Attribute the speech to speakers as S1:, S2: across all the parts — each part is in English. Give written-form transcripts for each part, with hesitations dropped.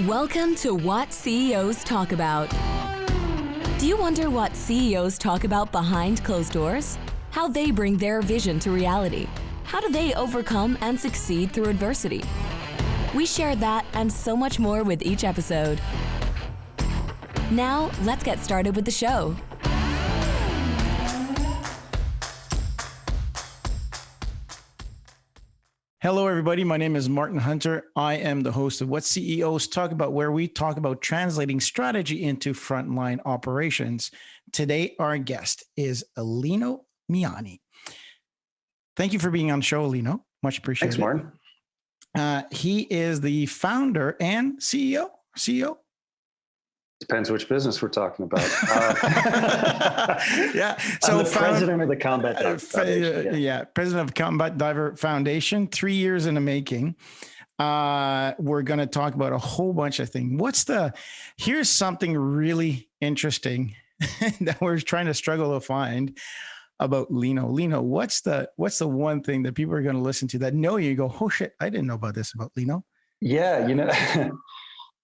S1: Welcome to What CEOs Talk About. Do you wonder what CEOs talk about behind closed doors? How they bring their vision to reality? How do they overcome and succeed through adversity? We share that and so much more with each episode. Now, let's get started with the show.
S2: Hello, everybody. My name is Martin Hunter. I am the host of What CEOs Talk About, where we talk about translating strategy into frontline operations. Today, our guest is Lino Miani. Thank you for being on the show, Lino. Much appreciated.
S3: Thanks, Martin.
S2: He is the founder and CEO.
S3: Depends which business we're talking about.
S2: Yeah.
S3: So I'm the president of the Combat Diver Foundation.
S2: Yeah, president of Combat Diver Foundation. 3 years in the making. We're going to talk about a whole bunch of things. Here's something really interesting that we're trying to struggle to find about Lino. Lino, what's the one thing that people are going to listen to that know you go, oh shit, I didn't know about this about Lino?
S3: Yeah,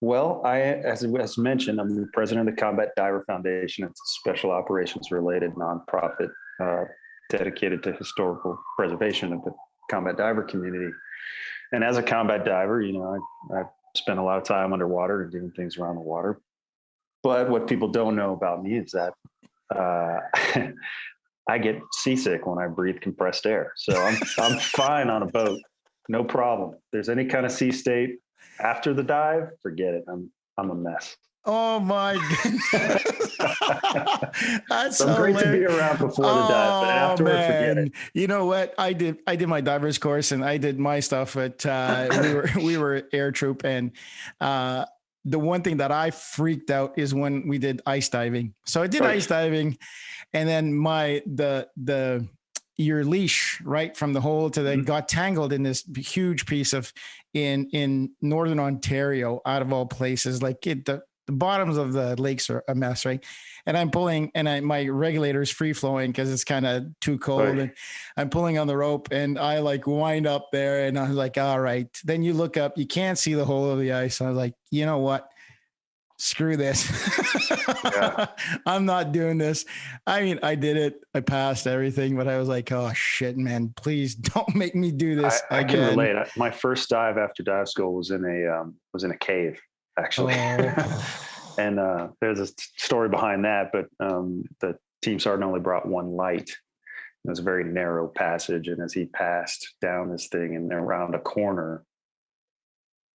S3: well, as mentioned, I'm the president of the Combat Diver Foundation. It's a special operations-related nonprofit dedicated to historical preservation of the combat diver community. And as a combat diver, I spent a lot of time underwater and doing things around the water. But what people don't know about me is that I get seasick when I breathe compressed air. So I'm fine on a boat, no problem. If there's any kind of sea state after the dive, forget it. I'm a mess.
S2: Oh my goodness. That's
S3: so great to be around before the dive, but afterward, forget it.
S2: You know what? I did my diver's course and I did my stuff at we were air troop, and the one thing that I freaked out is when we did ice diving. So I did ice diving, and then your leash right from the hole to the got tangled in this huge piece of in Northern Ontario, out of all places. Like the bottoms of the lakes are a mess, right? And I'm pulling, and my regulator is free flowing because it's kind of too cold. Right. And I'm pulling on the rope, and I like wind up there, and I was like, all right. Then you look up, you can't see the whole of the ice. I was like, you know what? Screw this. Yeah. I'm not doing this. I mean, I did it. I passed everything, but I was like, oh shit, man, please don't make me do this
S3: I
S2: again.
S3: can relate. My first dive after dive school was in a cave, actually. Oh. And there's a story behind that, but the team sergeant only brought one light. It was a very narrow passage. And as he passed down this thing and around a corner,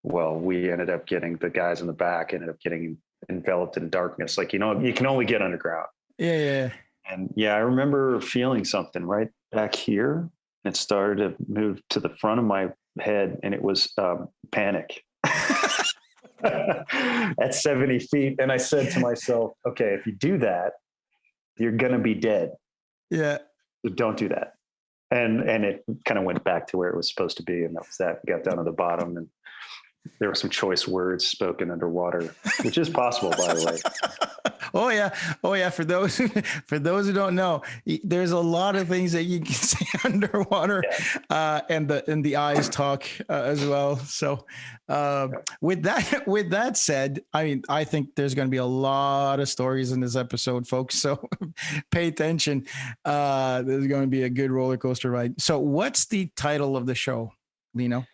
S3: well, the guys in the back ended up getting enveloped in darkness. Like, you can only get underground.
S2: Yeah.
S3: And I remember feeling something right back here. It started to move to the front of my head, and it was panic at 70 feet. And I said to myself, okay, if you do that, you're going to be dead.
S2: Yeah.
S3: So don't do that. And it kind of went back to where it was supposed to be. And that was that. Got down to the bottom, and there were some choice words spoken underwater, which is possible, by the way.
S2: Oh yeah. For those who don't know, there's a lot of things that you can say underwater, and the eyes talk as well. So, with that said, I mean, I think there's going to be a lot of stories in this episode, folks. So, pay attention. There's going to be a good roller coaster ride. So, what's the title of the show, Lino?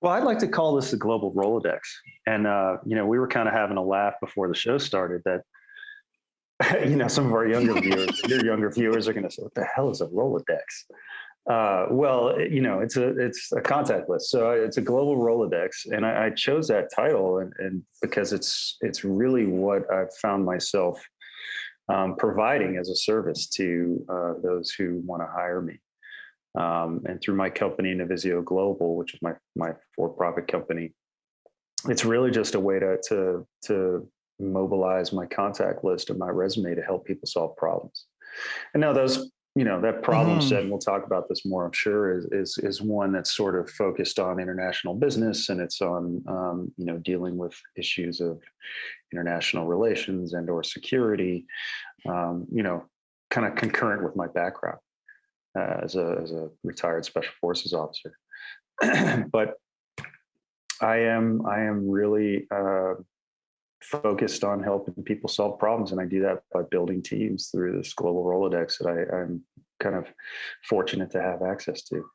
S3: Well, I'd like to call this the Global Rolodex. And, we were kind of having a laugh before the show started that, some of our younger viewers, your younger viewers are going to say, what the hell is a Rolodex? It's a contact list. So it's a Global Rolodex. And I chose that title and because it's really what I've found myself providing as a service to those who want to hire me. And through my company, Navisio Global, which is my for-profit company, it's really just a way to mobilize my contact list and my resume to help people solve problems. And now those, that problem set, and we'll talk about this more, I'm sure, is one that's sort of focused on international business, and it's on, dealing with issues of international relations and or security, kind of concurrent with my background. As a retired special forces officer. But I am really focused on helping people solve problems, and I do that by building teams through this global Rolodex that I'm kind of fortunate to have access to.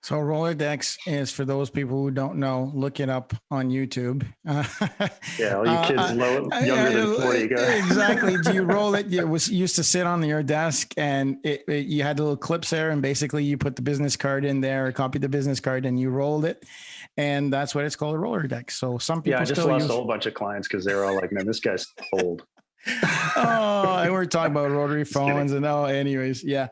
S2: So Rolodex is, for those people who don't know, look it up on YouTube.
S3: Yeah, all you kids younger than 40. Go.
S2: Exactly. Do you roll it? It was used to sit on your desk, and you had little clips there, and basically you put the business card in there, or copied the business card, and you rolled it, and that's what it's called, a Rolodex. So some people
S3: I just
S2: still
S3: lost a whole bunch of clients because they were all like, "Man, this guy's old."
S2: Oh, and we're talking about rotary phones and anyways, yeah.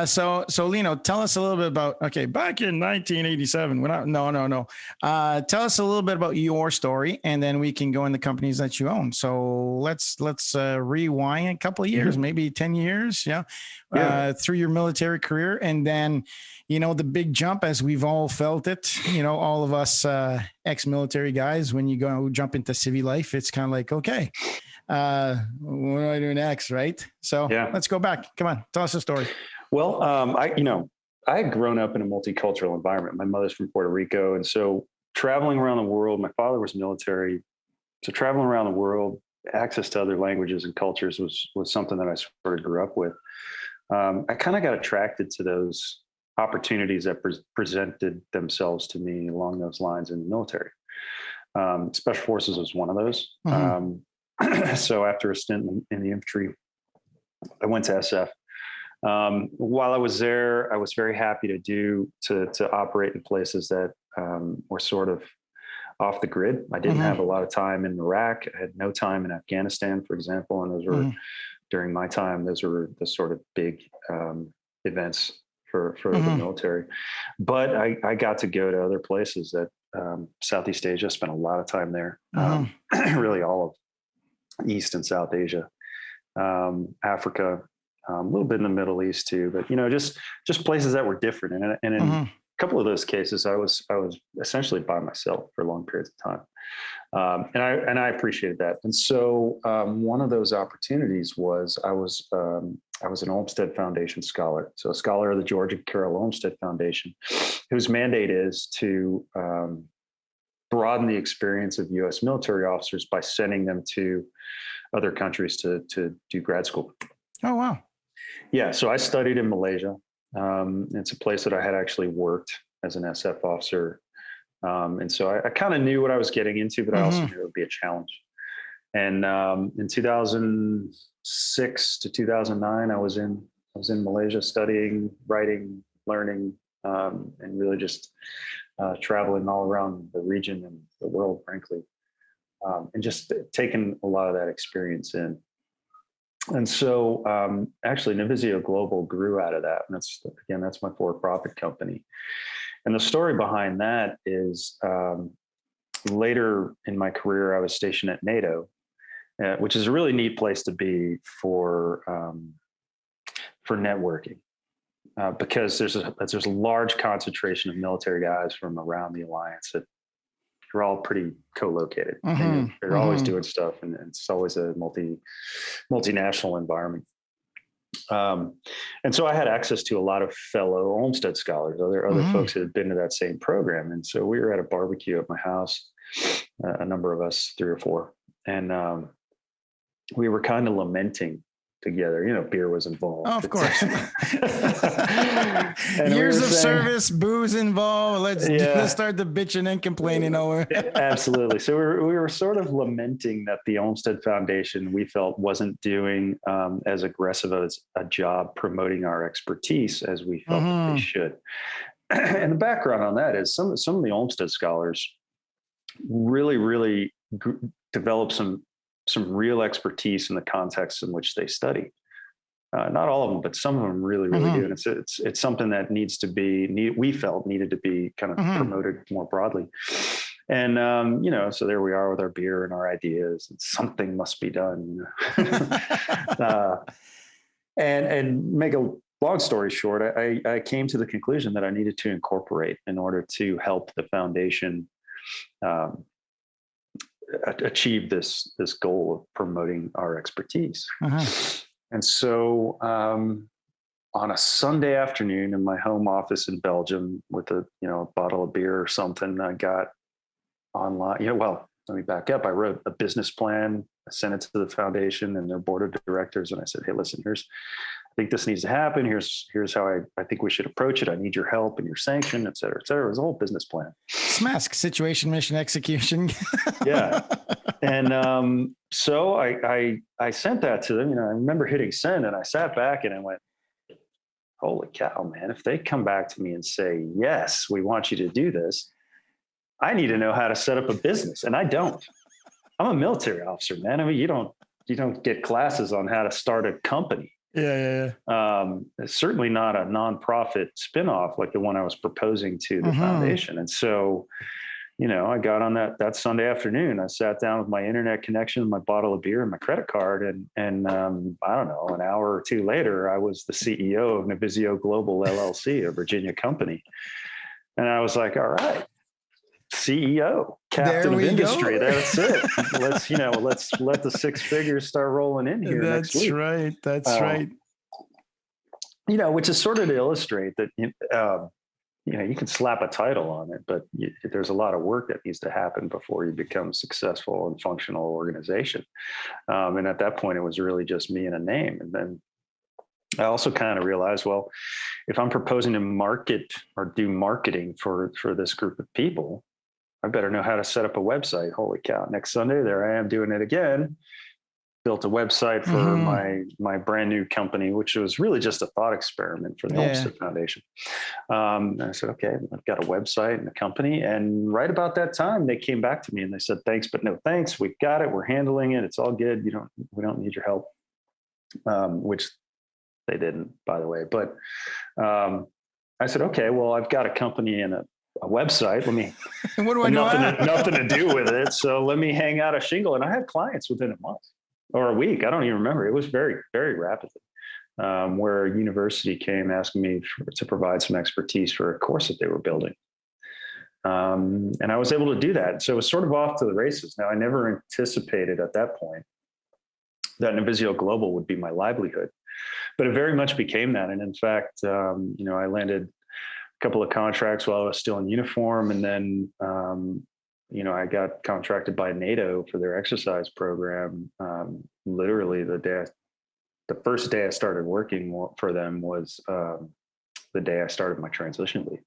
S2: So Lino, tell us a little bit about, okay, back in 1987, no. Tell us a little bit about your story, and then we can go in the companies that you own. So let's rewind a couple of years, maybe 10 years. Through your military career. And then, the big jump, as we've all felt it, all of us, ex-military guys, when you go jump into civil life, it's kind of like, okay, what do I do next? Right. So let's go back. Come on. Tell us a story.
S3: Well, I had grown up in a multicultural environment. My mother's from Puerto Rico. And so traveling around the world, my father was military. So traveling around the world, access to other languages and cultures was something that I sort of grew up with. I kind of got attracted to those opportunities that presented themselves to me along those lines in the military. Special Forces was one of those. So after a stint in the infantry, I went to SF. While I was there, I was very happy to operate in places that were sort of off the grid. I didn't have a lot of time in Iraq. I had no time in Afghanistan, for example. And those were, during my time, those were the sort of big events for the military. But I got to go to other places that Southeast Asia, spent a lot of time there, really all of East and South Asia, Africa, a little bit in the Middle East too, but just places that were different. And in a couple of those cases, I was essentially by myself for long periods of time, and I appreciated that. And so one of those opportunities was I was an Olmsted Foundation Scholar, so a scholar of the George and Carol Olmsted Foundation, whose mandate is to broaden the experience of U.S. military officers by sending them to other countries to do grad school.
S2: Oh, wow.
S3: Yeah. So I studied in Malaysia. It's a place that I had actually worked as an SF officer. And so I kind of knew what I was getting into, but I also knew it would be a challenge. And in 2006 to 2009, I was in Malaysia studying, writing, learning, and really just traveling all around the region and the world, frankly, and just taking a lot of that experience in. And so actually Navisio Global grew out of that. And that's my for-profit company. And the story behind that is later in my career, I was stationed at NATO, which is a really neat place to be for networking. Because there's a large concentration of military guys from around the alliance that are all pretty co-located. They're always doing stuff, and it's always a multinational environment. And so I had access to a lot of fellow Olmstead scholars, other folks that had been to that same program. And so we were at a barbecue at my house, a number of us, 3 or 4, and we were kind of lamenting together. Beer was involved.
S2: Oh, of course. Years of service, booze involved. Let's start the bitching and complaining over.
S3: Absolutely. So we were sort of lamenting that the Olmsted Foundation, we felt, wasn't doing as aggressive as a job promoting our expertise as we felt that they should. And the background on that is some of the Olmsted scholars really developed some real expertise in the context in which they study. Not all of them, but some of them really do. And it's something that we felt needed to be kind of promoted more broadly. And, so there we are with our beer and our ideas, and something must be done. And make a long story short, I came to the conclusion that I needed to incorporate in order to help the foundation achieve this goal of promoting our expertise. And so on a Sunday afternoon in my home office in Belgium with a bottle of beer or something, I got online. Well, let me back up. I wrote a business plan. I sent it to the foundation and their board of directors. And I said, hey, listen, I think this needs to happen. Here's how I think we should approach it. I need your help and your sanction, et cetera, et cetera. It was a whole business plan.
S2: SMASC, situation, mission, execution.
S3: Yeah. And so I sent that to them. I remember hitting send, and I sat back and I went, holy cow, man, if they come back to me and say, yes, we want you to do this, I need to know how to set up a business. And I don't. I'm a military officer, man. I mean, you don't get classes on how to start a company.
S2: Yeah.
S3: It's certainly not a nonprofit spinoff like the one I was proposing to the foundation. And so, I got on that Sunday afternoon. I sat down with my internet connection, my bottle of beer, and my credit card. And I don't know, an hour or two later, I was the CEO of Navisio Global LLC, a Virginia company. And I was like, all right, CEO, captain of industry. Go. That's it. Let's let the six figures start rolling in here next week.
S2: That's right.
S3: Which is sort of to illustrate that, you can slap a title on it, but there's a lot of work that needs to happen before you become a successful and functional organization. And at that point, it was really just me and a name. And then I also kind of realized, well, if I'm proposing to market or do marketing for this group of people, I better know how to set up a website. Holy cow. Next Sunday, there I am doing it again. Built a website for my brand new company, which was really just a thought experiment for the Olmsted Foundation. And I said, okay, I've got a website and a company. And right about that time, they came back to me and they said, thanks, but no thanks. We've got it. We're handling it. It's all good. We don't need your help, which they didn't, by the way. But I said, okay, well, I've got a company and a website. Let me,
S2: what do I know?
S3: Nothing to do with it. So let me hang out a shingle. And I had clients within a month or a week. I don't even remember. It was very, very rapidly, where a university came asking me to provide some expertise for a course that they were building. And I was able to do that. So it was sort of off to the races. Now, I never anticipated at that point that Navisio Global would be my livelihood, but it very much became that. And in fact, I landed a couple of contracts while I was still in uniform. And then, I got contracted by NATO for their exercise program. Literally the first day I started working for them was the day I started my transition leave.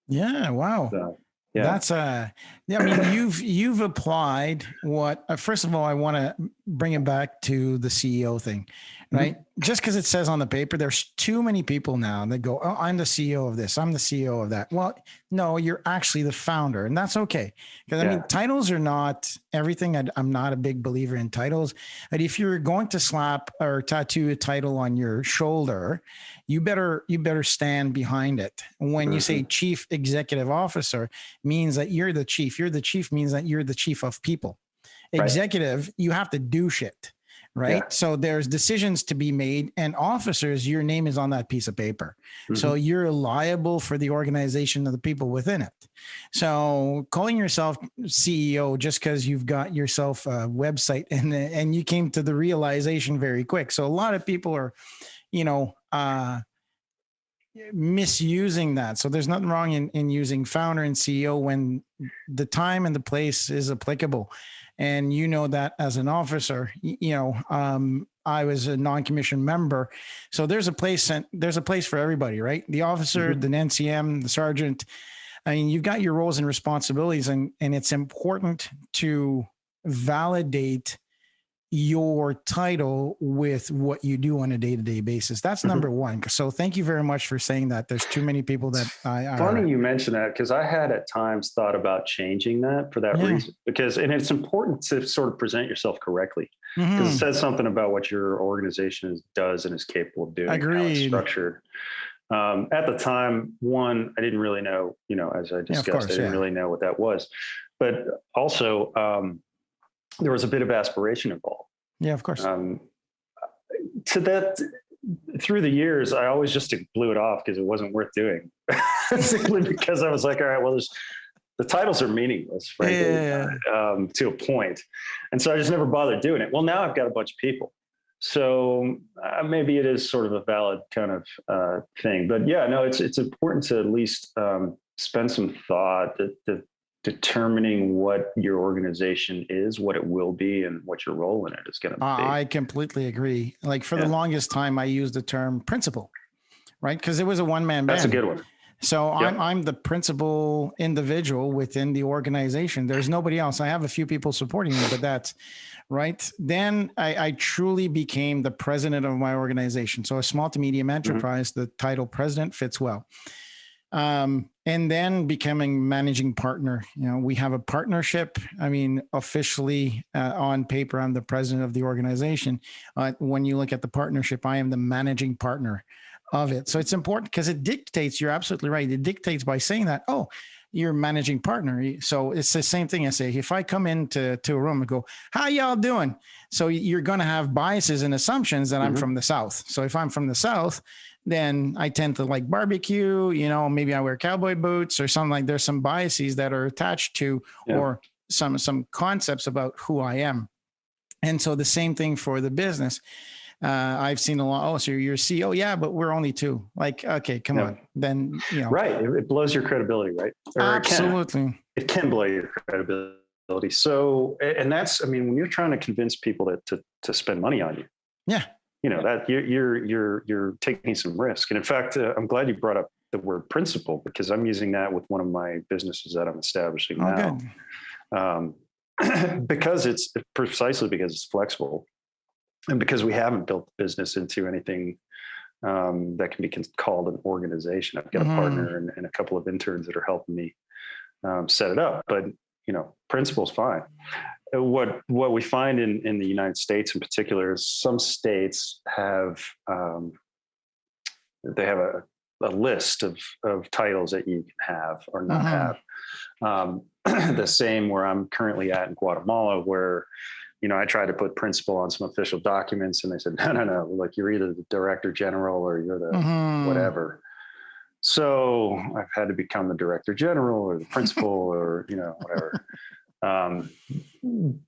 S2: Yeah. Wow.
S3: So,
S2: that's I mean, you've applied what, first of all, I want to bring it back to the CEO thing, right? Just because it says on the paper, there's too many people now that go, oh, I'm the CEO of this, I'm the CEO of that. Well, no, you're actually the founder, and that's okay. Because I mean, titles are not everything. I'm not a big believer in titles, but if you're going to slap or tattoo a title on your shoulder, you better stand behind it. When you say chief executive officer, means that you're the chief. You're the chief means that you're the chief of people. Executive, you have to do shit, right? Yeah. So there's decisions to be made, and officers, your name is on that piece of paper. So you're liable for the organization of the people within it. So calling yourself CEO just because you've got yourself a website and you came to the realization very quick. So a lot of people are, misusing that. So there's nothing wrong in using founder and CEO when the time and the place is applicable. And that as an officer, I was a non-commissioned member. So there's a place for everybody, right? The officer, the NCM, the sergeant. I mean, you've got your roles and responsibilities, and it's important to validate your title with what you do on a day-to-day basis. That's number one. So thank you very much for saying that. There's too many people that
S3: funny you mention that, because I had at times thought about changing that for that reason, and it's important to sort of present yourself correctly, because it says something about what your organization does and is capable of doing.
S2: Agreed.
S3: How it's structured. At the time, one, I didn't really know, as I discussed, I didn't really know what that was, but also, there was a bit of aspiration involved.
S2: Yeah, of course.
S3: To that, through the years, I always just blew it off because it wasn't worth doing. Simply because I was like, all right, well, the titles are meaningless, frankly, to a point. And so I just never bothered doing it. Well, now I've got a bunch of people. So maybe it is sort of a valid kind of thing. But yeah, no, it's important to at least spend some thought that determining what your organization is, what it will be, and what your role in it is going to be.
S2: I completely agree. Like for the longest time, I used the term principal, right? Because it was a one-man band.
S3: That's a good one.
S2: So I'm the principal individual within the organization. There's nobody else. I have a few people supporting me, but that's right. Then I truly became the president of my organization. So a small to medium enterprise, the title president fits well. And then becoming managing partner. We have a partnership. I mean, officially on paper, I'm the president of the organization. When you look at the partnership, I am the managing partner of it. So it's important because it dictates, you're absolutely right. It dictates by saying that, oh, you're managing partner. So it's the same thing. I say, if I come into a room and go, how y'all doing? So you're going to have biases and assumptions that I'm from the South. So if I'm from the South, then I tend to like barbecue, maybe I wear cowboy boots or something. Like there's some biases that are attached to, or some concepts about who I am. And so the same thing for the business. I've seen a lot. Oh, so you're CEO? Yeah, but we're only two. Like, okay, come on. Then,
S3: Right. It blows your credibility, right? Or
S2: absolutely.
S3: It can blow your credibility. So, and that's, I mean, when you're trying to convince people to spend money on you.
S2: Yeah.
S3: That you're taking some risk. And in fact, I'm glad you brought up the word principal, because I'm using that with one of my businesses that I'm establishing now. Because it's precisely because it's flexible, and because we haven't built the business into anything that can be called an organization. I've got a partner and a couple of interns that are helping me set it up. But principal's fine. What we find in the United States in particular is some states have they have a list of titles that you can have or not have. The same where I'm currently at in Guatemala, where I tried to put principal on some official documents, and they said no, like you're either the director general or you're the whatever. So I've had to become the director general or the principal or whatever.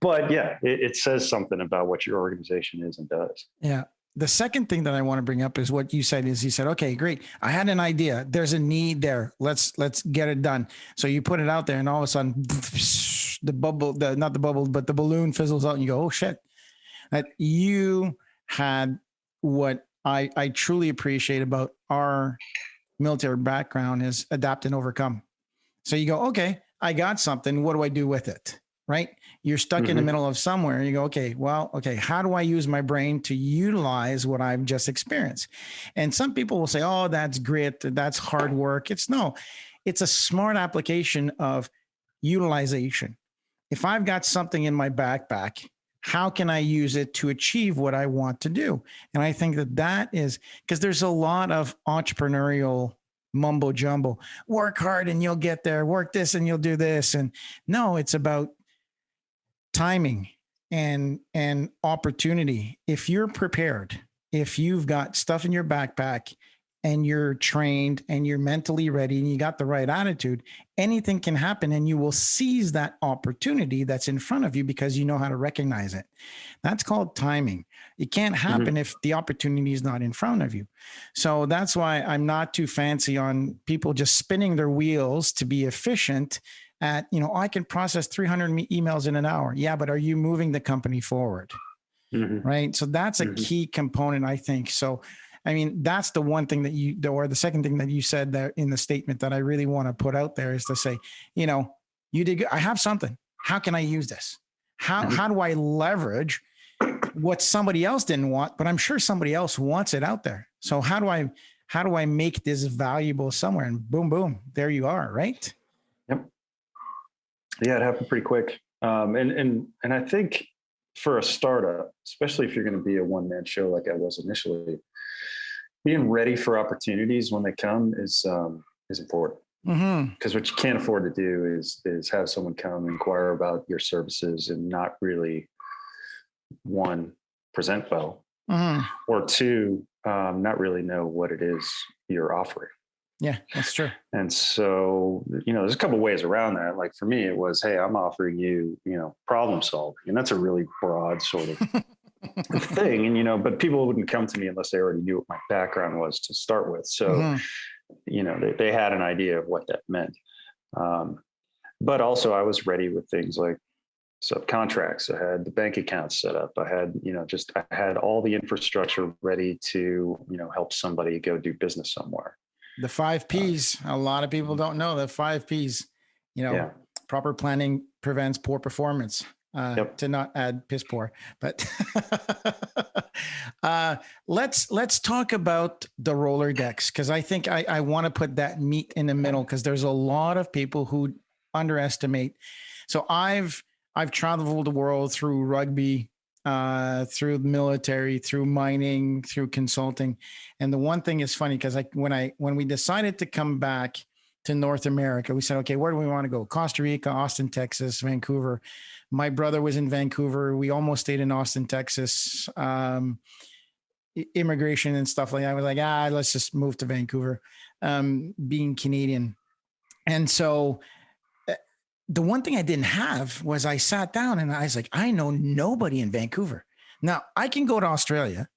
S3: But yeah, it says something about what your organization is and does.
S2: Yeah. The second thing that I want to bring up is what you said is you said, okay, great. I had an idea. There's a need there. Let's get it done. So you put it out there and all of a sudden the balloon fizzles out and you go, oh shit. That you had what I truly appreciate about our military background is adapt and overcome. So you go, okay, I got something. What do I do with it? Right? You're stuck in the middle of somewhere and you go, okay, how do I use my brain to utilize what I've just experienced? And some people will say, oh, that's grit. That's hard work. It's a smart application of utilization. If I've got something in my backpack, how can I use it to achieve what I want to do? And I think that is because there's a lot of entrepreneurial mumbo jumbo, work hard and you'll get there, work this and you'll do this. And no, it's about timing and opportunity. If you're prepared, if you've got stuff in your backpack and you're trained and you're mentally ready and you got the right attitude, anything can happen and you will seize that opportunity that's in front of you because you know how to recognize it. That's called timing. It can't happen if the opportunity is not in front of you. So that's why I'm not too fancy on people just spinning their wheels to be efficient at, I can process 300 emails in an hour. Yeah, but are you moving the company forward? Right? So that's a key component, I think. So I mean, that's the one thing that or the second thing that you said there in the statement that I really want to put out there is to say, you did, I have something. How can I use this? How do I leverage what somebody else didn't want, but I'm sure somebody else wants it out there. So how do I make this valuable somewhere? And boom, boom, there you are. Right.
S3: Yep. Yeah. It happened pretty quick. And I think for a startup, especially if you're going to be a one-man show, like I was initially, being ready for opportunities when they come is important. Because what you can't afford to do is have someone come inquire about your services and not really, one, present well, or two, not really know what it is you're offering.
S2: Yeah, that's true.
S3: And so, there's a couple of ways around that. Like for me, it was, hey, I'm offering you, problem solving, and that's a really broad sort of thing. And, but people wouldn't come to me unless they already knew what my background was to start with. So, they had an idea of what that meant. But also I was ready with things like subcontracts. I had the bank accounts set up. I had, I had all the infrastructure ready to, help somebody go do business somewhere.
S2: The 5 Ps. A lot of people don't know the 5 Ps.
S3: Yeah.
S2: Proper planning prevents poor performance.
S3: Yep.
S2: To not add piss poor, but let's talk about the Rolodex, because I think I want to put that meat in the middle, because there's a lot of people who underestimate. So I've traveled the world through rugby, through the military, through mining, through consulting, and the one thing is funny, because when we decided to come back to North America, we said, okay, where do we want to go? Costa Rica, Austin, Texas, Vancouver. My brother was in Vancouver. We almost stayed in Austin, Texas. Immigration and stuff like that. I was like, let's just move to Vancouver, being Canadian. And so the one thing I didn't have was, I sat down and I was like, I know nobody in Vancouver. Now I can go to Australia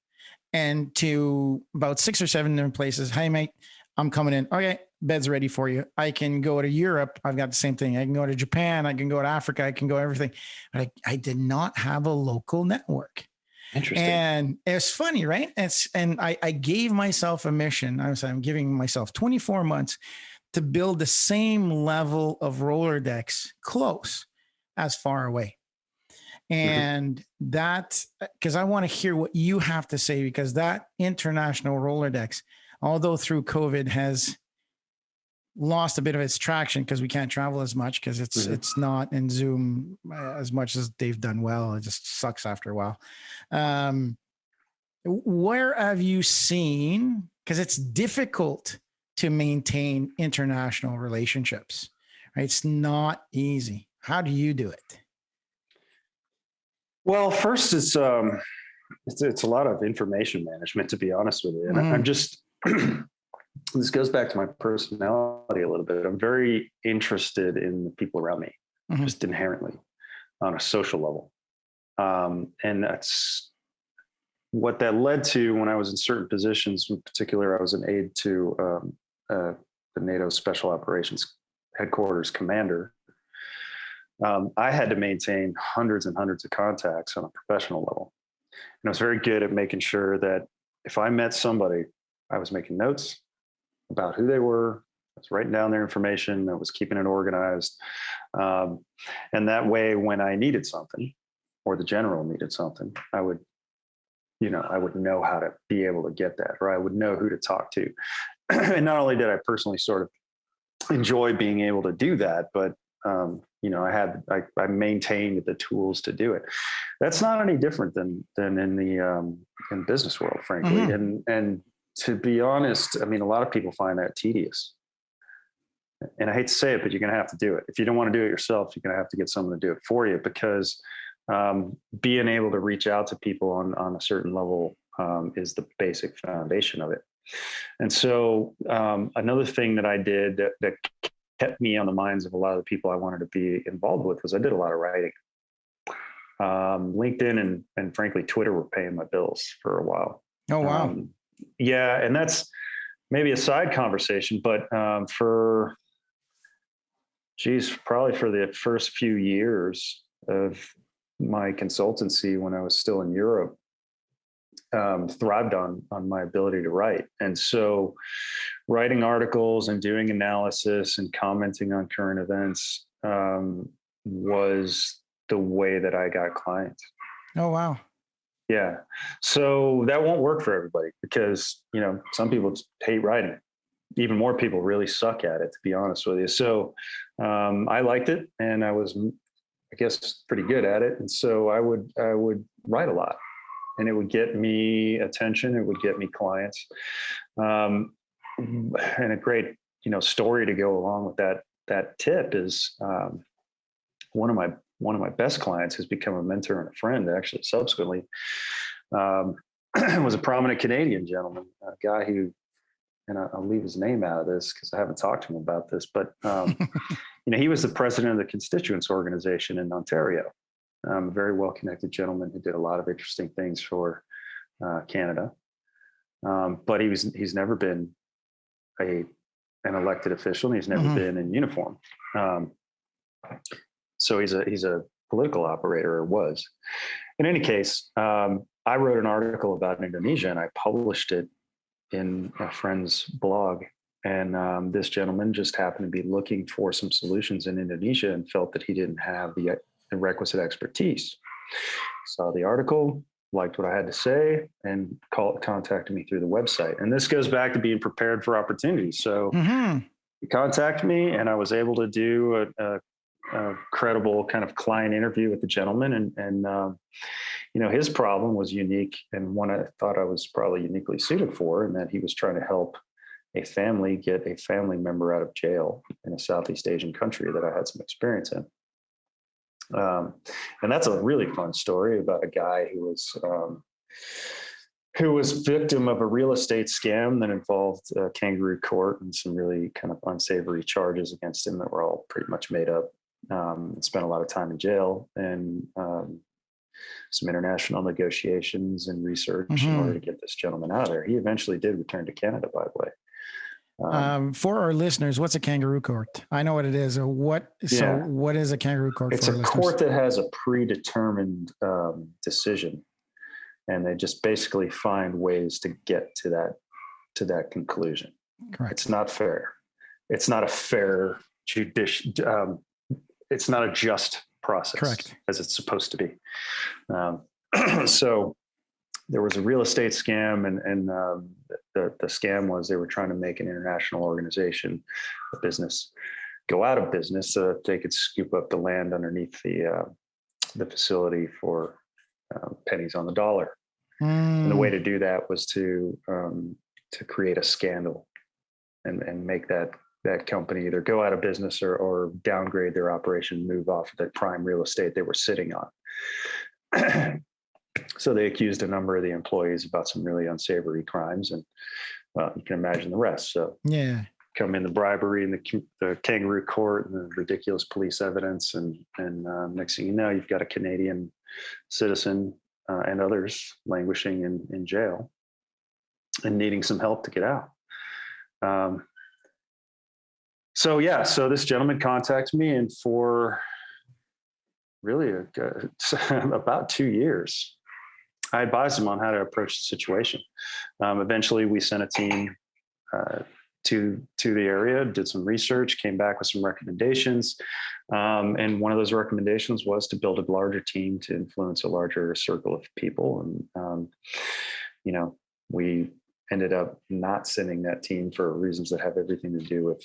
S2: and to about 6 or 7 different places. Hey, mate, I'm coming in. Okay, bed's ready for you. I can go to Europe. I've got the same thing. I can go to Japan. I can go to Africa. I can go everything. But I did not have a local network.
S3: Interesting.
S2: And it's funny, right? And I gave myself a mission. I'm giving myself 24 months to build the same level of Rolodex close as far away. And that, because I want to hear what you have to say, because that international Rolodex, although through COVID, has lost a bit of its traction because we can't travel as much, because it's not in Zoom as much as they've done well. It just sucks after a while. Where have you seen, because it's difficult to maintain international relationships, right? It's not easy. How do you do it?
S3: Well, first it's a lot of information management, to be honest with you. And I'm just, this goes back to my personality a little bit. I'm very interested in the people around me, just inherently on a social level. And that's what that led to when I was in certain positions. In particular, I was an aide to the NATO Special Operations Headquarters commander. I had to maintain hundreds and hundreds of contacts on a professional level. And I was very good at making sure that if I met somebody, I was making notes about who they were. I was writing down their information. I was keeping it organized. And that way, when I needed something, or the general needed something, I would know how to be able to get that, or I would know who to talk to. And not only did I personally sort of enjoy being able to do that, but I maintained the tools to do it. That's not any different than in the in business world, frankly. And to be honest, I mean, a lot of people find that tedious. And I hate to say it, but you're going to have to do it. If you don't want to do it yourself, you're going to have to get someone to do it for you, because being able to reach out to people on a certain level is the basic foundation of it. And so another thing that I did that kept me on the minds of a lot of the people I wanted to be involved with was I did a lot of writing. LinkedIn and frankly, Twitter were paying my bills for a while.
S2: Oh, wow.
S3: Yeah. And that's maybe a side conversation, but probably for the first few years of my consultancy when I was still in Europe, thrived on my ability to write. And so writing articles and doing analysis and commenting on current events was the way that I got clients.
S2: Oh, wow.
S3: Yeah. So that won't work for everybody, because, some people hate writing. Even more people really suck at it, to be honest with you. So I liked it, and I was, I guess, pretty good at it. And so I would write a lot, and it would get me attention. It would get me clients. And a great, story to go along with that tip is one of my best clients has become a mentor and a friend, actually, subsequently. Was a prominent Canadian gentleman, a guy who, and I'll leave his name out of this because I haven't talked to him about this, but he was the president of the constituents organization in Ontario. A very well-connected gentleman who did a lot of interesting things for Canada. But he's never been an elected official, and he's never been in uniform. So he's a political operator, or was. In any case, I wrote an article about Indonesia and I published it in a friend's blog. And this gentleman just happened to be looking for some solutions in Indonesia and felt that he didn't have the requisite expertise. Saw the article, liked what I had to say, and contacted me through the website. And this goes back to being prepared for opportunities. So he contacted me, and I was able to do a credible kind of client interview with the gentleman. And his problem was unique, and one I thought I was probably uniquely suited for, and that he was trying to help a family get a family member out of jail in a Southeast Asian country that I had some experience in. And that's a really fun story about a guy who was victim of a real estate scam that involved a kangaroo court and some really kind of unsavory charges against him that were all pretty much made up. Spent a lot of time in jail, and some international negotiations and research in order to get this gentleman out of there. He eventually did return to Canada, by the way.
S2: For our listeners, what's a kangaroo court? I know what it is. What is a kangaroo court?
S3: It's a court that has a predetermined decision, and they just basically find ways to get to that conclusion.
S2: Correct.
S3: It's not fair. It's not a fair it's not a just process.
S2: Correct.
S3: As it's supposed to be. So there was a real estate scam, and the scam was they were trying to make an international organization, a business, go out of business so that they could scoop up the land underneath the facility for pennies on the dollar. And the way to do that was to create a scandal and make that company either go out of business or downgrade their operation, move off of the prime real estate they were sitting on. So they accused a number of the employees about some really unsavory crimes, and well, you can imagine the rest. So come in the bribery and the kangaroo court and the ridiculous police evidence, and next thing you know, you've got a Canadian citizen and others languishing in jail and needing some help to get out. So this gentleman contacted me, and for really about 2 years, I advised him on how to approach the situation. Eventually, we sent a team to the area, did some research, came back with some recommendations. And one of those recommendations was to build a larger team to influence a larger circle of people. And, we ended up not sending that team for reasons that have everything to do with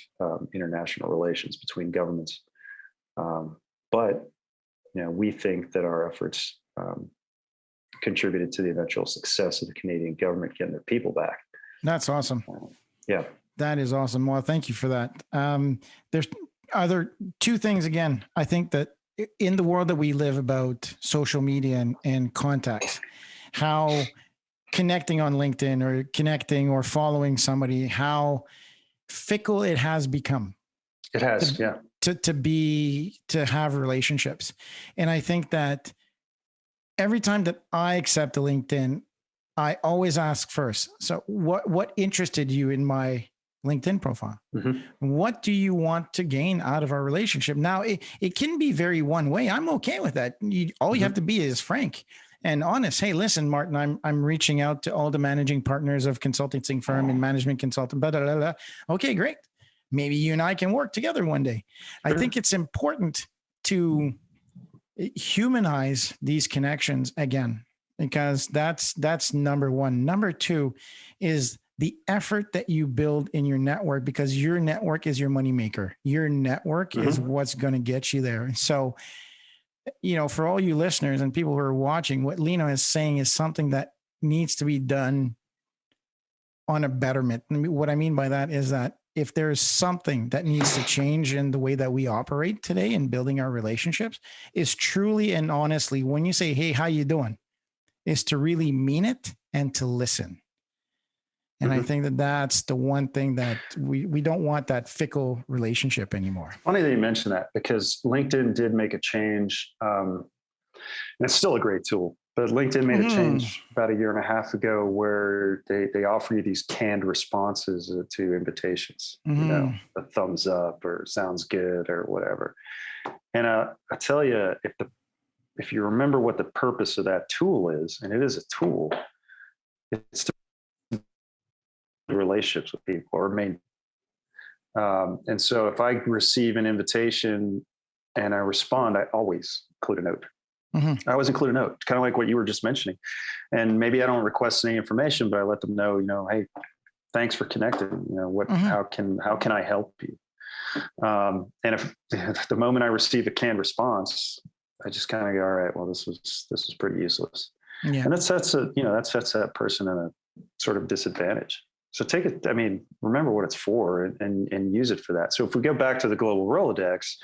S3: international relations between governments. But we think that our efforts contributed to the eventual success of the Canadian government getting their people back.
S2: That's awesome.
S3: Yeah.
S2: That is awesome. Well, thank you for that. There's other two things. Again, I think that in the world that we live about social media and contacts, how connecting on LinkedIn or connecting or following somebody, how fickle it has become.
S3: It has,
S2: to have relationships. And I think that every time that I accept a LinkedIn, I always ask first, so what interested you in my LinkedIn profile? Mm-hmm. What do you want to gain out of our relationship? Now, it can be very one way. I'm okay with that. All you have to be is frank and honest. Hey, listen, Martin, I'm reaching out to all the managing partners of consulting firm and management consultant, blah, blah, blah, blah. Okay, great. Maybe you and I can work together one day. Sure. I think it's important to humanize these connections again, because that's number one. Number two is the effort that you build in your network, because your network is your moneymaker. Your network is what's going to get you there. So, for all you listeners and people who are watching, what Lino is saying is something that needs to be done on a betterment. What I mean by that is that if there's something that needs to change in the way that we operate today in building our relationships, is truly and honestly, when you say, hey, how you doing, is to really mean it and to listen. And I think that that's the one thing that we don't want, that fickle relationship anymore.
S3: Funny that you mentioned that, because LinkedIn did make a change. And it's still a great tool. But LinkedIn made a
S2: Mhm.
S3: change about a year and a half ago where they offer you these canned responses to invitations,
S2: Mhm.
S3: a thumbs up or sounds good or whatever. And I tell you, if you remember what the purpose of that tool is, and it is a tool, it's to build relationships with people or main. And so if I receive an invitation and I respond, I always include a note.
S2: Mhm.
S3: I always include a note, kind of like what you were just mentioning. And maybe I don't request any information, but I let them know, hey, thanks for connecting.
S2: Mhm.
S3: How can I help you? And if the moment I receive a canned response, I just kind of go, all right, well, this was pretty useless.
S2: Yeah.
S3: And that sets that person in a sort of disadvantage. So take it, remember what it's for and use it for that. So if we go back to the Global Rolodex,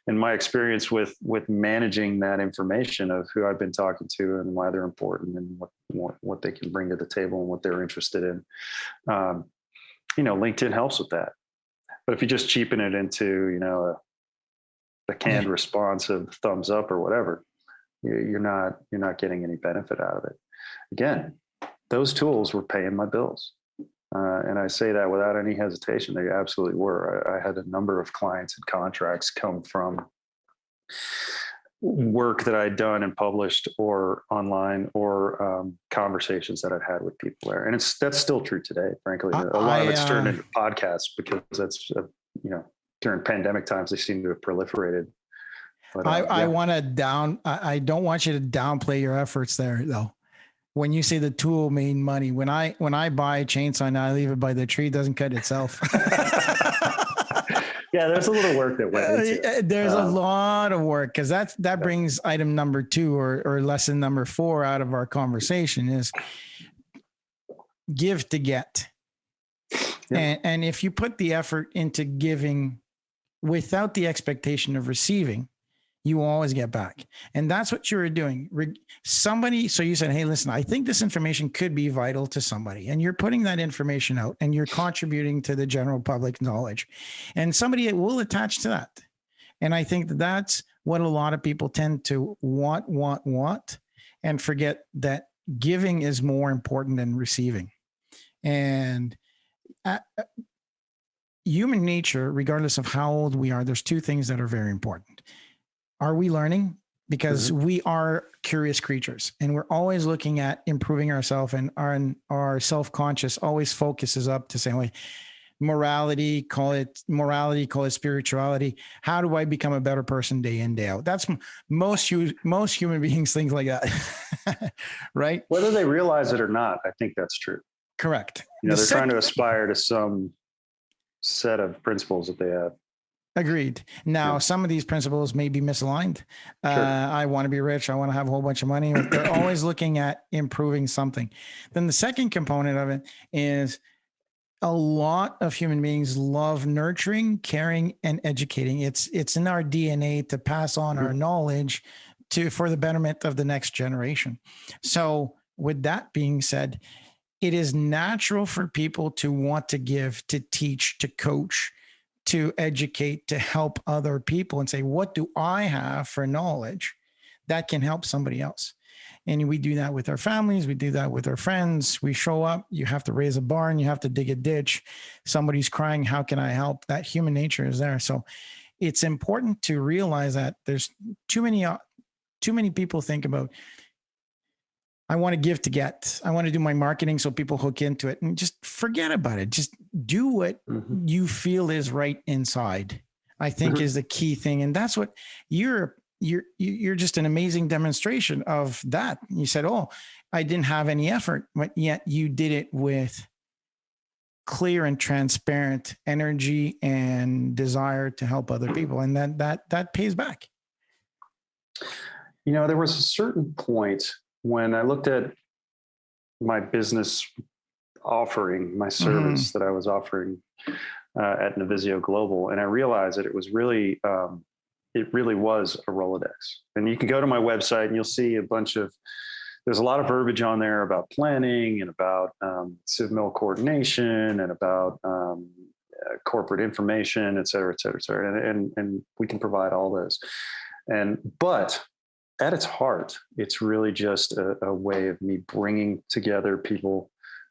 S3: and my experience with managing that information of who I've been talking to and why they're important and what they can bring to the table and what they're interested in, LinkedIn helps with that. But if you just cheapen it into a canned
S2: Yeah.
S3: response of thumbs up or whatever, you're not getting any benefit out of it. Again, those tools were paying my bills. And I say that without any hesitation. They absolutely were. I had a number of clients and contracts come from work that I'd done and published or online or conversations that I'd had with people there. And that's still true today, frankly. A lot of it's turned into podcasts because that's, during pandemic times, they seem to have proliferated. But,
S2: I want to I don't want you to downplay your efforts there though. When you say the tool made money, when I buy a chainsaw and I leave it by the tree, it doesn't cut itself.
S3: Yeah, there's a little work that went into it.
S2: There's a lot of work because that brings item number 2 or lesson number 4 out of our conversation is give to get. Yep. And if you put the effort into giving without the expectation of receiving, you will always get back. And that's what you were doing. So you said, hey, listen, I think this information could be vital to somebody. And you're putting that information out and you're contributing to the general public knowledge. And somebody will attach to that. And I think that's what a lot of people tend to want, and forget that giving is more important than receiving. And human nature, regardless of how old we are, there's 2 things that are very important. Are we learning? Because we are curious creatures and we're always looking at improving ourselves, and our self-conscious always focuses up to say, wait, morality, call it spirituality. How do I become a better person day in, day out? That's most human beings think like that, right?
S3: Whether they realize it or not, I think that's true.
S2: Correct.
S3: They're trying to aspire to some set of principles that they have.
S2: Agreed. Now, some of these principles may be misaligned.
S3: Sure.
S2: I want to be rich. I want to have a whole bunch of money. They're always looking at improving something. Then the second component of it is a lot of human beings love nurturing, caring, and educating. It's in our DNA to pass on our knowledge for the betterment of the next generation. So with that being said, it is natural for people to want to give, to teach, to coach, to educate, to help other people and say, what do I have for knowledge that can help somebody else? And we do that with our families. We do that with our friends. We show up, you have to raise a barn, you have to dig a ditch. Somebody's crying, how can I help? That human nature is there. So it's important to realize that there's too many people think about, I want to give to get. I want to do my marketing so people hook into it, and just forget about it. Just do what you feel is right inside, I think is the key thing. And that's what you're just an amazing demonstration of that. You said, oh, I didn't have any effort, but yet you did it with clear and transparent energy and desire to help other people. And that pays back.
S3: There was a certain point when I looked at my business offering, my service that I was offering at Navisio Global, and I realized that it really was a Rolodex. And you can go to my website and you'll see there's a lot of verbiage on there about planning and about civ-mil coordination and about corporate information, et cetera, et cetera, et cetera. And we can provide all those. But at its heart, it's really just a way of me bringing together people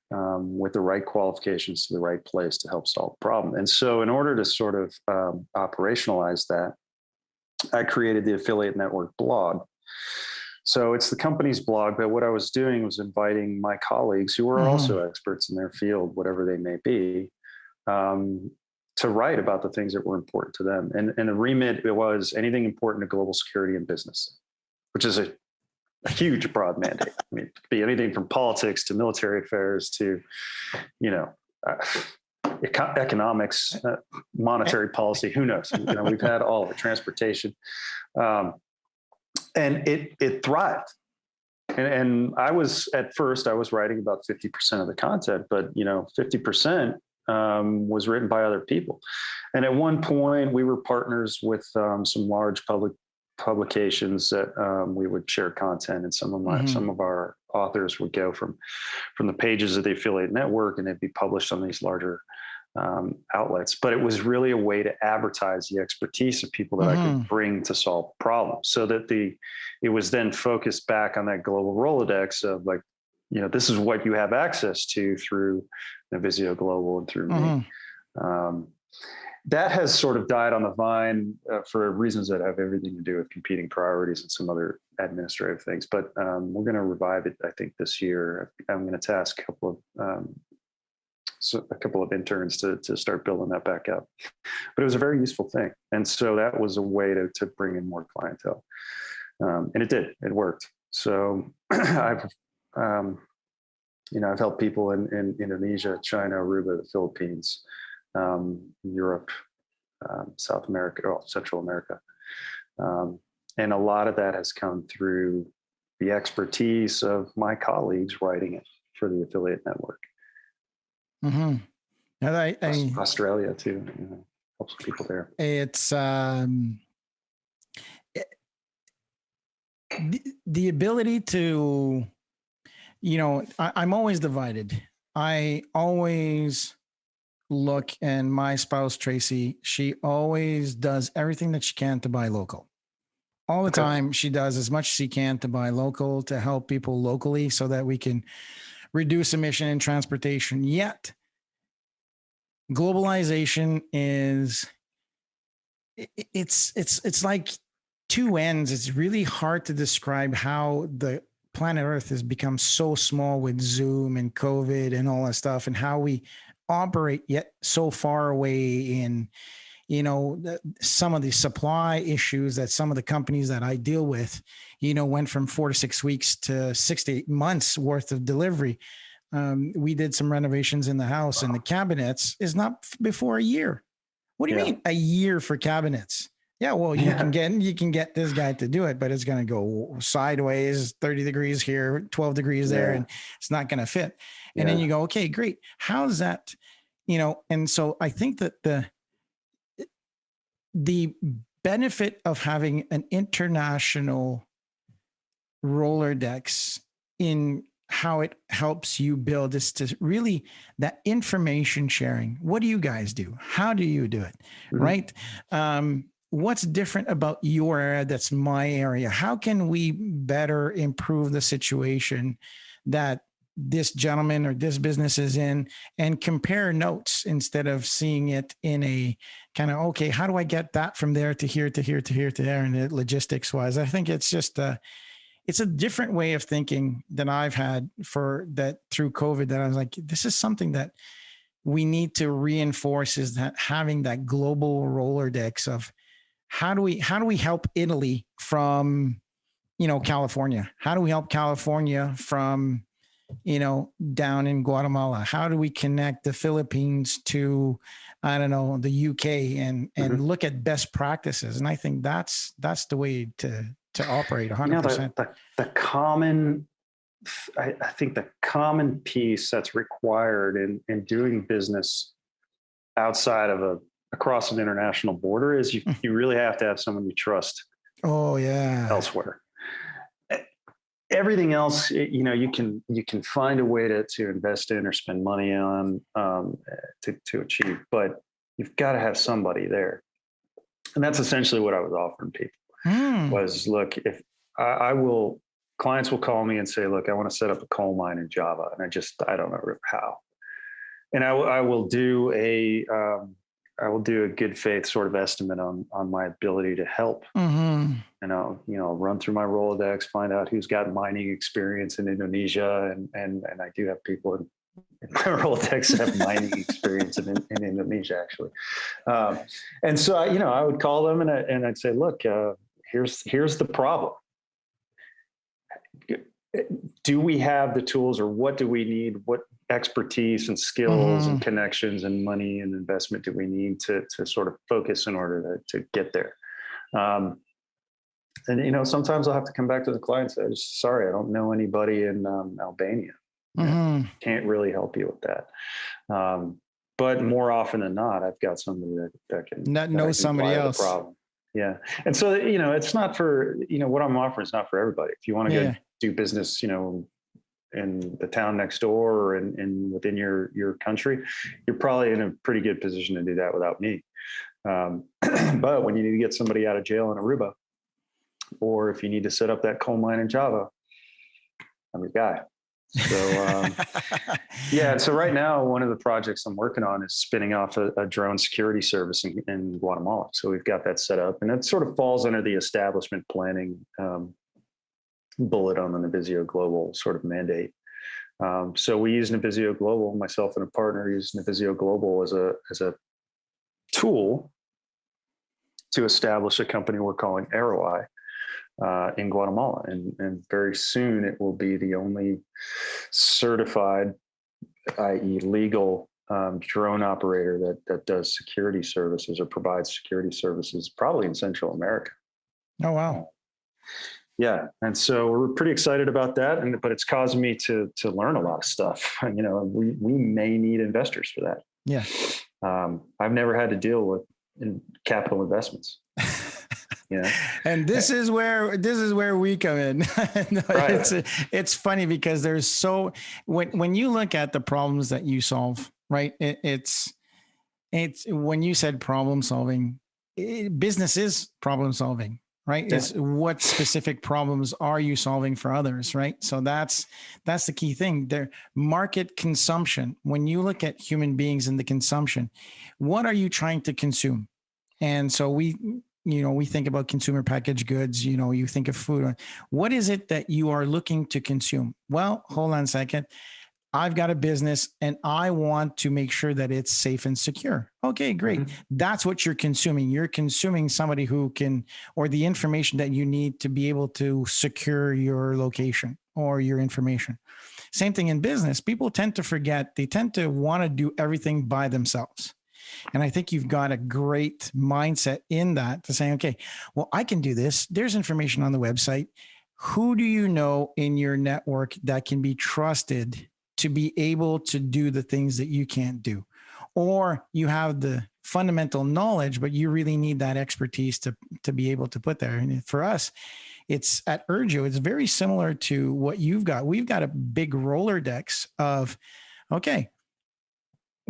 S3: with the right qualifications to the right place to help solve a problem. And so in order to sort of operationalize that, I created the Affiliate Network blog. So it's the company's blog, but what I was doing was inviting my colleagues who are also experts in their field, whatever they may be, to write about the things that were important to them. And the remit, it was anything important to global security and business, which is a huge, broad mandate. I mean, it could be anything from politics to military affairs to, economics, monetary policy, who knows? We've had all of it, transportation. And it thrived. And I was, at first, I was writing about 50% of the content, but 50% was written by other people. And at one point we were partners with some large public publications that we would share content, and some of our authors would go from the pages of the affiliate network, and they'd be published on these larger outlets. But it was really a way to advertise the expertise of people that I could bring to solve problems, so that it was then focused back on that global Rolodex of like, this is what you have access to through Navisio Global and through me. That has sort of died on the vine for reasons that have everything to do with competing priorities and some other administrative things. But we're going to revive it, I think, this year. I'm going to task a couple of interns to start building that back up. But it was a very useful thing, and so that was a way to bring in more clientele, and it did. It worked. So I've helped people in Indonesia, China, Aruba, the Philippines, Europe, South America, Central America. And a lot of that has come through the expertise of my colleagues writing it for the affiliate network. And Australia too, helps people there.
S2: It's the ability to, I'm always divided. I always look, and my spouse, Tracy, she always does everything that she can to buy local. All the time, she does as much as she can to buy local, to help people locally so that we can reduce emission and transportation. Yet, globalization it's like two ends. It's really hard to describe how the planet Earth has become so small with Zoom and COVID and all that stuff, and how we operate yet so far away in, some of the supply issues that some of the companies that I deal with, went from 4 to 6 weeks to 6 to 8 months worth of delivery. We did some renovations in the house, and the cabinets is not before a year. What do you mean a year for cabinets? Yeah, well, you can get this guy to do it, but it's going to go sideways, 30 degrees here, 12 degrees there, and it's not going to fit. And then you go, okay, great. How's that? And so I think that the benefit of having an international Rolodex in how it helps you build is to really that information sharing. What do you guys do? How do you do it? Right? What's different about your area that's my area? How can we better improve the situation that this gentleman or this business is in, and compare notes instead of seeing it in a kind of, okay, how do I get that from there to here, to here, to here, to there, and logistics wise? I think it's just it's a different way of thinking than I've had for that through COVID, that I was like, this is something that we need to reinforce, is that having that global Rolodex of how do we help Italy from, California? How do we help California from, down in Guatemala? How do we connect the Philippines to, I don't know, the UK and look at best practices? And I think that's the way to operate 100%.
S3: The common, I think the common piece that's required in doing business outside of across an international border is you really have to have someone you trust.
S2: Oh yeah.
S3: Elsewhere. Everything else, you can find a way to invest in or spend money on to achieve, but you've got to have somebody there. And that's essentially what I was offering people. Was, look, if clients will call me and say, look, I want to set up a coal mine in Java. And I don't know how. And I will do a good faith sort of estimate on my ability to help.
S2: Mm-hmm.
S3: And I'll run through my Rolodex, find out who's got mining experience in Indonesia. And I do have people in my Rolodex that have mining experience in Indonesia, actually. And so, I would call them and I'd say, look, here's the problem. Do we have the tools, or what do we need? What expertise and skills and connections and money and investment do we need to sort of focus in order to get there? And sometimes I'll have to come back to the client and say, sorry, I don't know anybody in Albania. Can't really help you with that. But more often than not, I've got somebody that can
S2: know somebody else.
S3: Problem. Yeah. And so, it's not for, what I'm offering is not for everybody. If you want to go do business, in the town next door or in within your country, you're probably in a pretty good position to do that without me. But when you need to get somebody out of jail in Aruba, or if you need to set up that coal mine in Java, I'm your guy. So, so right now, one of the projects I'm working on is spinning off a drone security service in Guatemala. So we've got that set up, and it sort of falls under the establishment planning bullet on the Navisio Global sort of mandate. So we use Navisio Global, myself and a partner use Navisio Global as a tool to establish a company we're calling Arroweye in Guatemala. And very soon it will be the only certified, i.e. legal drone operator that does security services or provides security services probably in Central America.
S2: Oh, wow.
S3: Yeah. And so we're pretty excited about that. But it's caused me to learn a lot of stuff. We may need investors for that.
S2: Yeah.
S3: I've never had to deal with capital investments.
S2: And this is where we come in. No, right. It's funny because there's when you look at the problems that you solve, right? It's when you said problem solving, business is problem solving, right? Yeah. It's what specific problems are you solving for others, right? So that's the key thing. Their market consumption. When you look at human beings and the consumption, what are you trying to consume? And so we think about consumer packaged goods, you think of food. What is it that you are looking to consume? Well, hold on a second. I've got a business and I want to make sure that it's safe and secure. Okay, great. Mm-hmm. That's what you're consuming. You're consuming somebody who can, or the information that you need to be able to secure your location or your information. Same thing in business. People tend to forget. They tend to want to do everything by themselves. And I think you've got a great mindset in that to say, okay, well, I can do this. There's information on the website. Who do you know in your network that can be trusted to be able to do the things that you can't do? Or you have the fundamental knowledge, but you really need that expertise to be able to put there. And for us, it's at Urgio, it's very similar to what you've got. We've got a big Rolodex of, okay,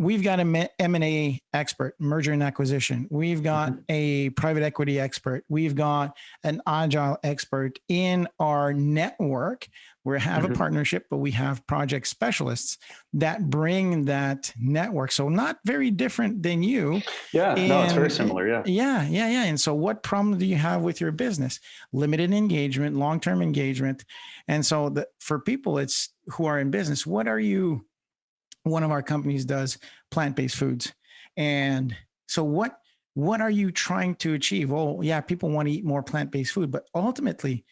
S2: we've got an M&A expert, merger and acquisition. We've got a private equity expert. We've got an agile expert in our network. We have a partnership, but we have project specialists that bring that network. So not very different than you.
S3: Yeah, no, it's very similar.
S2: Yeah. And so what problem do you have with your business? Limited engagement, long-term engagement. And so for people who are in business, one of our companies does plant-based foods. And so what are you trying to achieve? Oh, yeah, people want to eat more plant-based food, but ultimately,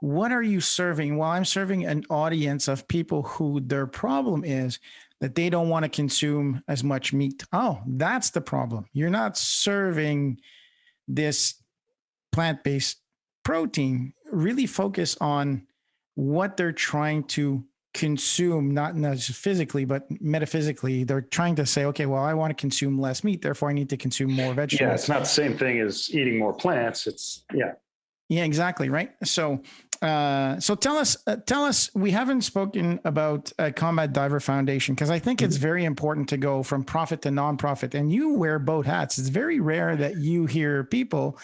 S2: what are you serving? Well, I'm serving an audience of people who their problem is that they don't want to consume as much meat. Oh, that's the problem. You're not serving this plant-based protein. Really focus on what they're trying to consume, not just physically, but metaphysically. They're trying to say, okay, well, I want to consume less meat, therefore I need to consume more vegetables.
S3: Yeah, it's not the same thing as eating more plants.
S2: Yeah, exactly. Right. So tell us, we haven't spoken about Combat Diver Foundation, because I think it's very important to go from profit to nonprofit, and you wear both hats. It's very rare that you hear people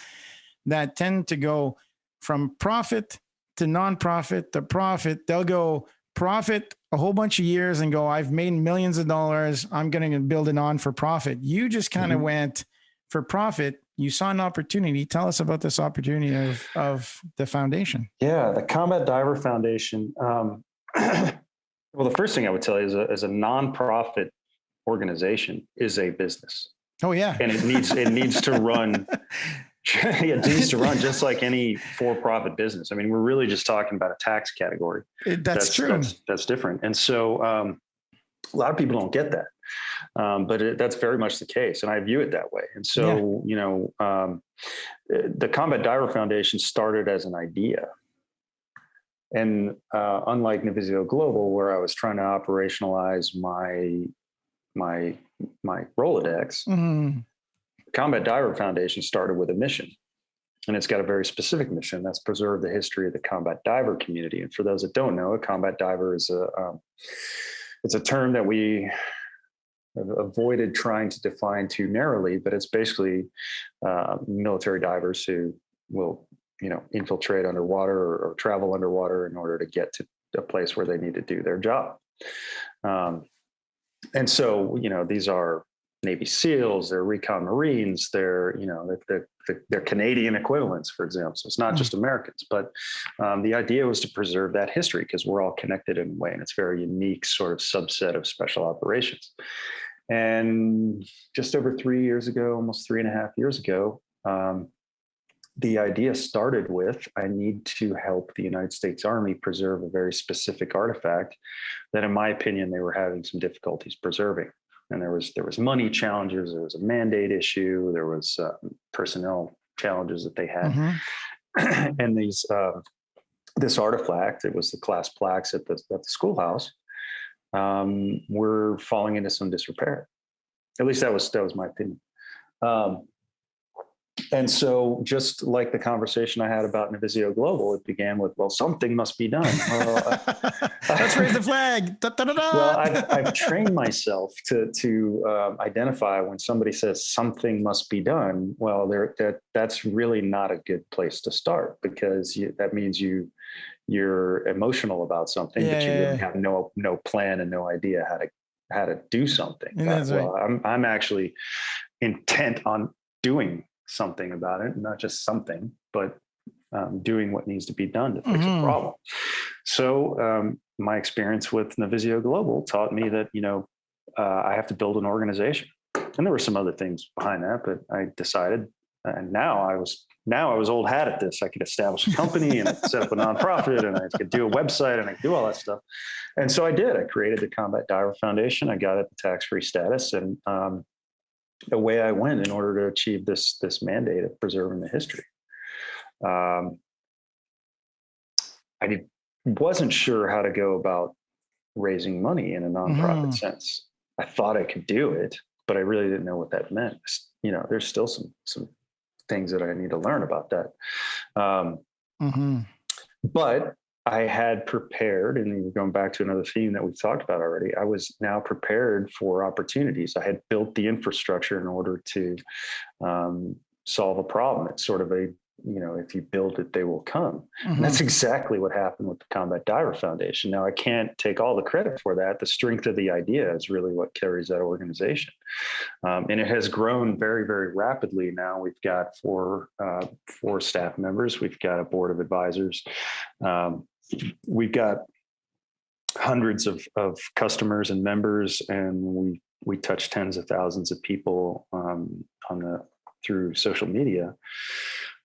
S2: that tend to go from profit to nonprofit to profit. They'll go profit a whole bunch of years and go, I've made millions of dollars. I'm going to build it on for profit. You just kind of went for profit. You saw an opportunity. Tell us about this opportunity of the foundation.
S3: Yeah, the Combat Diver Foundation. Well, the first thing I would tell you is a nonprofit organization is a business.
S2: Oh yeah,
S3: and it needs to run. It needs to run just like any for-profit business. I mean, we're really just talking about a tax category.
S2: That's true.
S3: That's different. And so a lot of people don't get that, but that's very much the case. And I view it that way. And so, the Combat Diver Foundation started as an idea. And unlike Navisio Global, where I was trying to operationalize my Rolodex, Combat Diver Foundation started with a mission, and it's got a very specific mission. That's preserve the history of the combat diver community. And for those that don't know, a combat diver is it's a term that we have avoided trying to define too narrowly, but it's basically military divers who will, infiltrate underwater or travel underwater in order to get to a place where they need to do their job. And so, these are Navy SEALs, they're recon Marines, they're Canadian equivalents, for example. So it's not just Americans, but the idea was to preserve that history because we're all connected in a way, and it's a very unique sort of subset of special operations. And just over 3 years ago, almost 3.5 years ago, the idea started with, I need to help the United States Army preserve a very specific artifact that, in my opinion, they were having some difficulties preserving. And there was money challenges, there was a mandate issue, there was personnel challenges that they had, and this artifact, it was the class plaques at the schoolhouse, were falling into some disrepair. At least that was my opinion. And so, just like the conversation I had about Navisio Global, it began with, well, something must be done. Well,
S2: let's raise the flag. Da, da, da, da.
S3: Well, I've trained myself to identify when somebody says something must be done. Well, that's really not a good place to start, because that means you're emotional about something, but you really have no plan and no idea how to do something. Well, right. I'm actually intent on doing something about it, not just something, but doing what needs to be done to fix a problem. So my experience with Navisio Global taught me that, I have to build an organization. And there were some other things behind that, but I decided, and now I was old hat at this. I could establish a company and I could set up a nonprofit and I could do a website and I could do all that stuff. And so I did. I created the Combat Diver Foundation. I got it the tax-free status, and away I went in order to achieve this mandate of preserving the history. I wasn't sure how to go about raising money in a nonprofit sense. I thought I could do it, but I really didn't know what that meant. There's still some things that I need to learn about that. But I had prepared, and we're going back to another theme that we've talked about already. I was now prepared for opportunities. I had built the infrastructure in order to solve a problem. It's sort of if you build it, they will come. And that's exactly what happened with the Combat Diver Foundation. Now, I can't take all the credit for that. The strength of the idea is really what carries that organization. And it has grown very, very rapidly. Now we've got four staff members. We've got a board of advisors. We've got hundreds of customers and members, and we touch tens of thousands of people through social media,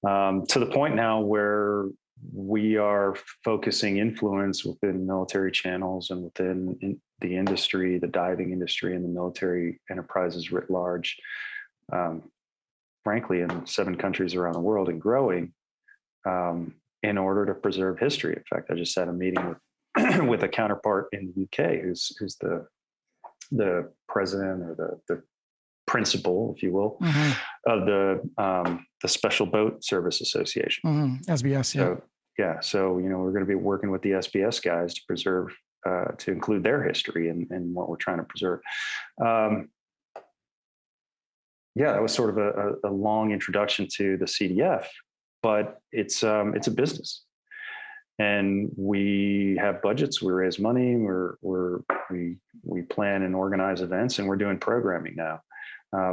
S3: to the point now where we are focusing influence within military channels and within the industry, the diving industry, and the military enterprises writ large, frankly, in 7 countries around the world and growing, in order to preserve history. In fact, I just had a meeting with a counterpart in the UK who's the president or the principal, if you will, of the Special Boat Service Association.
S2: SBS, yeah.
S3: So we're going to be working with the SBS guys to preserve, to include their history and what we're trying to preserve. That was sort of a long introduction to the CDF, but it's a business. and we have budgets. We raise money. We plan and organize events, and we're doing programming now.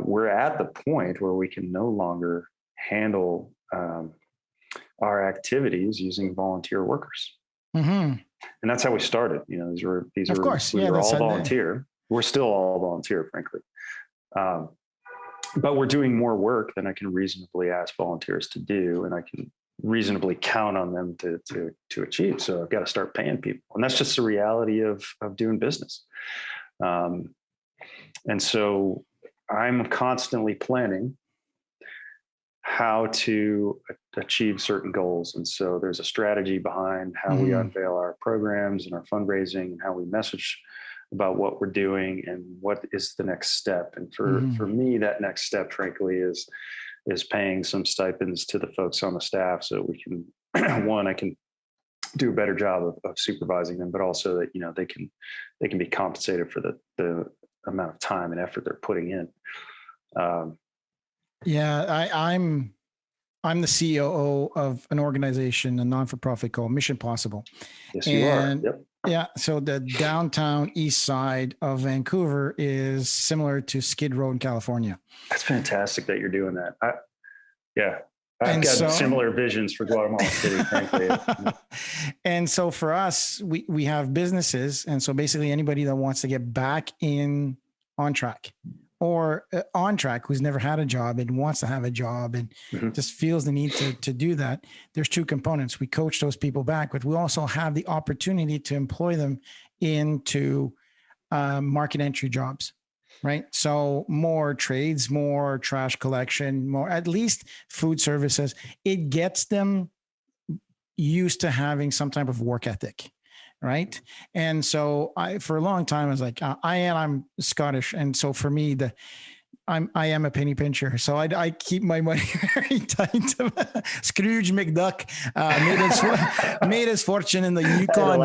S3: We're at the point where we can no longer handle our activities using volunteer workers. Mm-hmm. And that's how we started. You know, these
S2: of
S3: were,
S2: course,
S3: we were all volunteer. We're still all volunteer, frankly. But we're doing more work than I can reasonably ask volunteers to do, and I can reasonably count on them to achieve. So I've got to start paying people, and that's just the reality of doing business. And so I'm constantly planning how to achieve certain goals. And so there's a strategy behind how we unveil our programs and our fundraising and how we message about what we're doing and what is the next step. And for me, that next step, frankly, is paying some stipends to the folks on the staff so we can, I can do a better job of supervising them, but also that, you know, they can be compensated for the amount of time and effort they're putting in.
S2: I'm the COO of an organization, a non-for-profit called Mission Possible.
S3: Yes, you are. Yep.
S2: Yeah. So the downtown east side of Vancouver is similar to Skid Row in California.
S3: That's fantastic that you're doing that. I've got similar visions for Guatemala City, frankly.
S2: And so for us, we have businesses. And so basically anybody that wants to get back on track, or on track, who's never had a job and wants to have a job and just feels the need to do that. There's two components. We coach those people back, but we also have the opportunity to employ them into market entry jobs, right? So more trades, more trash collection, more, at least food services. It gets them used to having some type of work ethic. Right. And so for a long time, I was like, I'm Scottish. And so for me, I am a penny pincher. So I keep my money very tight. Scrooge McDuck made his fortune in the Yukon.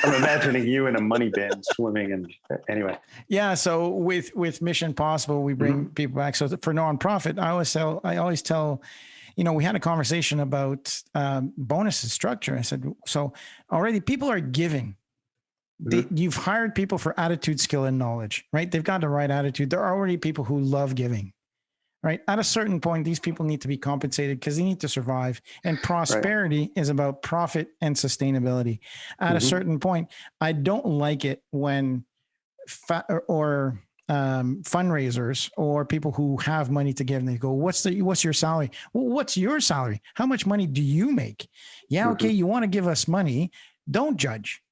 S3: I'm imagining you in a money bin swimming. And anyway.
S2: Yeah. So with Mission Possible, we bring people back. So for nonprofit, I always tell, you know, we had a conversation about bonuses structure. I said, so already people are giving. You've hired people for attitude, skill, and knowledge, right? They've got the right attitude. There are already people who love giving, right? At a certain point, these people need to be compensated because they need to survive. And prosperity is about profit and sustainability. At a certain point, I don't like it when fundraisers or people who have money to give and they go, what's your salary? Well, what's your salary? How much money do you make? Yeah. Okay. You want to give us money. Don't judge.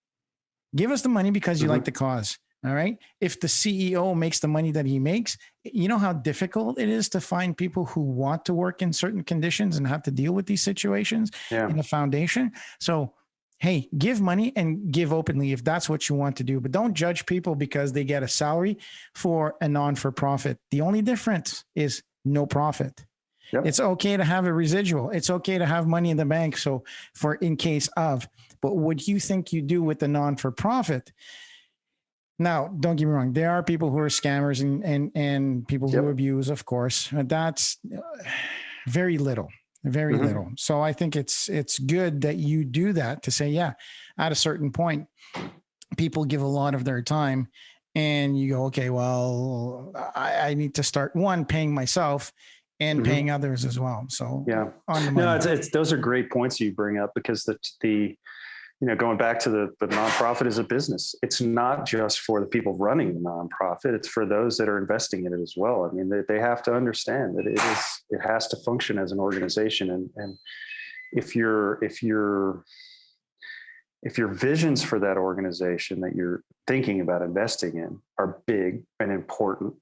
S2: Give us the money because you like the cause. All right. If the CEO makes the money that he makes, you know how difficult it is to find people who want to work in certain conditions and have to deal with these situations in a foundation. So, hey, give money and give openly if that's what you want to do, but don't judge people because they get a salary for a non-for-profit. The only difference is no profit. Yep. It's okay to have a residual. It's okay to have money in the bank. So for in case of, but what you think you do with the non-for-profit? Now, don't get me wrong. There are people who are scammers and people who abuse, of course. That's very little. Very little. So I think it's good that you do that to say, yeah, at a certain point, people give a lot of their time and you go, okay, well, I need to start paying myself and paying others as well. So
S3: it's those are great points you bring up because going back to the nonprofit is a business. It's not just for the people running the nonprofit. It's for those that are investing in it as well. I mean, they have to understand that it has to function as an organization. And if your visions for that organization that you're thinking about investing in are big and important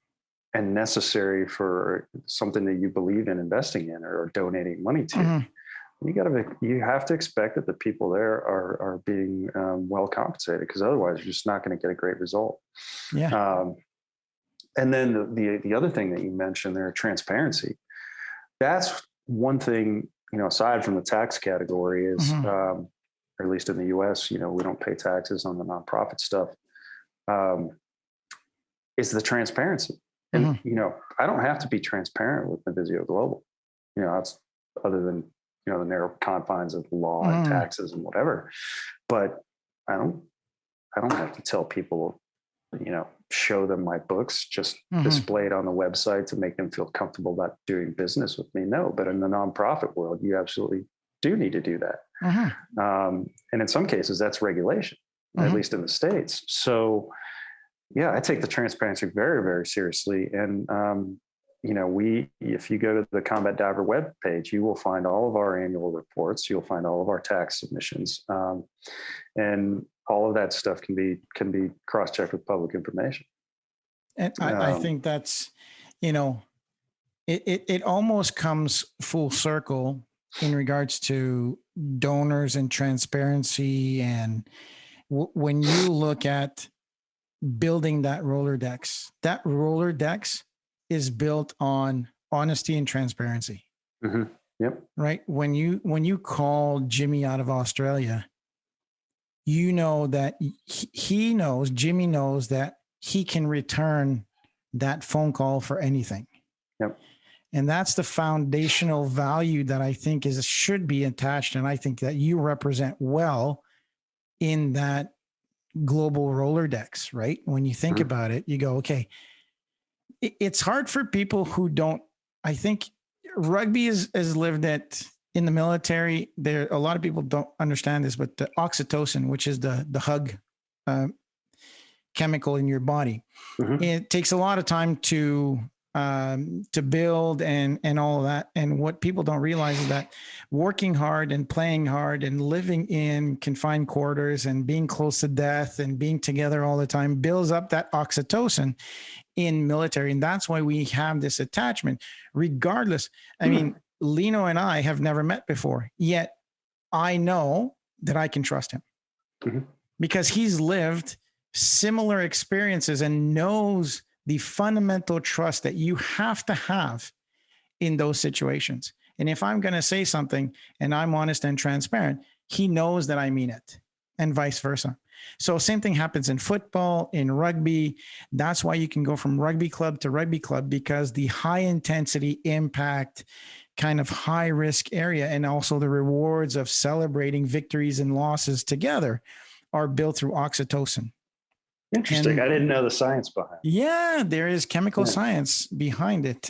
S3: and necessary for something that you believe in investing in or donating money to, you have to expect that the people there are being well compensated, because otherwise you're just not going to get a great result. Yeah. And then the other thing that you mentioned there, transparency. That's one thing, aside from the tax category is, or at least in the US, we don't pay taxes on the nonprofit stuff, is the transparency. And, I don't have to be transparent with Navisio Global. That's other than the narrow confines of the law and taxes and whatever. But I don't have to tell people, show them my books, just display it on the website to make them feel comfortable about doing business with me. No, but in the nonprofit world, you absolutely do need to do that. And in some cases, that's regulation, at least in the States. So, yeah, I take the transparency very, very seriously. And, if you go to the Combat Diver webpage, you will find all of our annual reports. You'll find all of our tax submissions. And all of that stuff can be cross-checked with public information.
S2: And I think that's, it almost comes full circle in regards to donors and transparency. And when you look at building that Rolodex is built on honesty and transparency.
S3: Yep.
S2: Right. When you call Jimmy out of Australia, that Jimmy knows that he can return that phone call for anything.
S3: Yep.
S2: And that's the foundational value that I think should be attached. And I think that you represent well in that global Rolodex, right? When you think about it, you go, okay, it's hard for people who don't, I think rugby is lived in the military. There, a lot of people don't understand this, but the oxytocin, which is the hug chemical in your body, it takes a lot of time to build and all of that. And what people don't realize is that working hard and playing hard and living in confined quarters and being close to death and being together all the time builds up that oxytocin in military. And that's why we have this attachment regardless. I mean, Lino and I have never met before, yet I know that I can trust him because he's lived similar experiences and knows the fundamental trust that you have to have in those situations. And if I'm going to say something and I'm honest and transparent, he knows that I mean it, and vice versa. So same thing happens in football, in rugby. That's why you can go from rugby club to rugby club, because the high intensity impact, kind of high risk area, and also the rewards of celebrating victories and losses together are built through oxytocin.
S3: Interesting. I didn't know the science behind it.
S2: Yeah, there is chemical science behind it,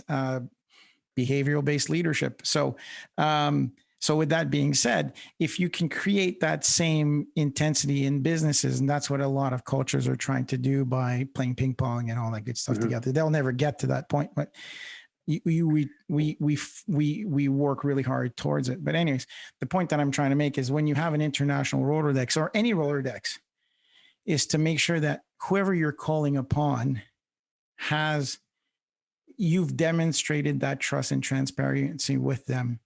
S2: behavioral-based leadership. So with that being said, if you can create that same intensity in businesses, and that's what a lot of cultures are trying to do by playing ping pong and all that good stuff together. They'll never get to that point, but we work really hard towards it. But anyways, the point that I'm trying to make is when you have an international Rolodex or any Rolodex, is to make sure that whoever you're calling upon you've demonstrated that trust and transparency with them.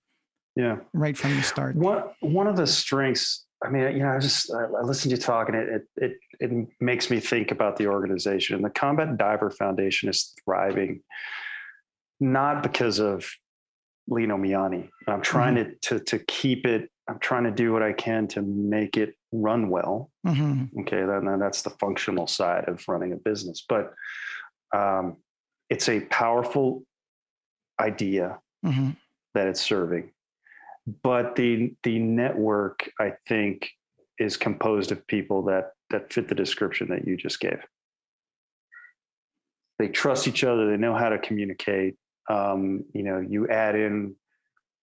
S3: Yeah.
S2: Right from the start.
S3: One of the strengths, I mean, I listen to you talking, it makes me think about the organization. The Combat Diver Foundation is thriving, not because of Lino Miani. I'm trying to keep it, I'm trying to do what I can to make it run well. Okay. Then that's the functional side of running a business, but it's a powerful idea that it's serving. But the network, I think, is composed of people that fit the description that you just gave. They trust each other. They know how to communicate. You add in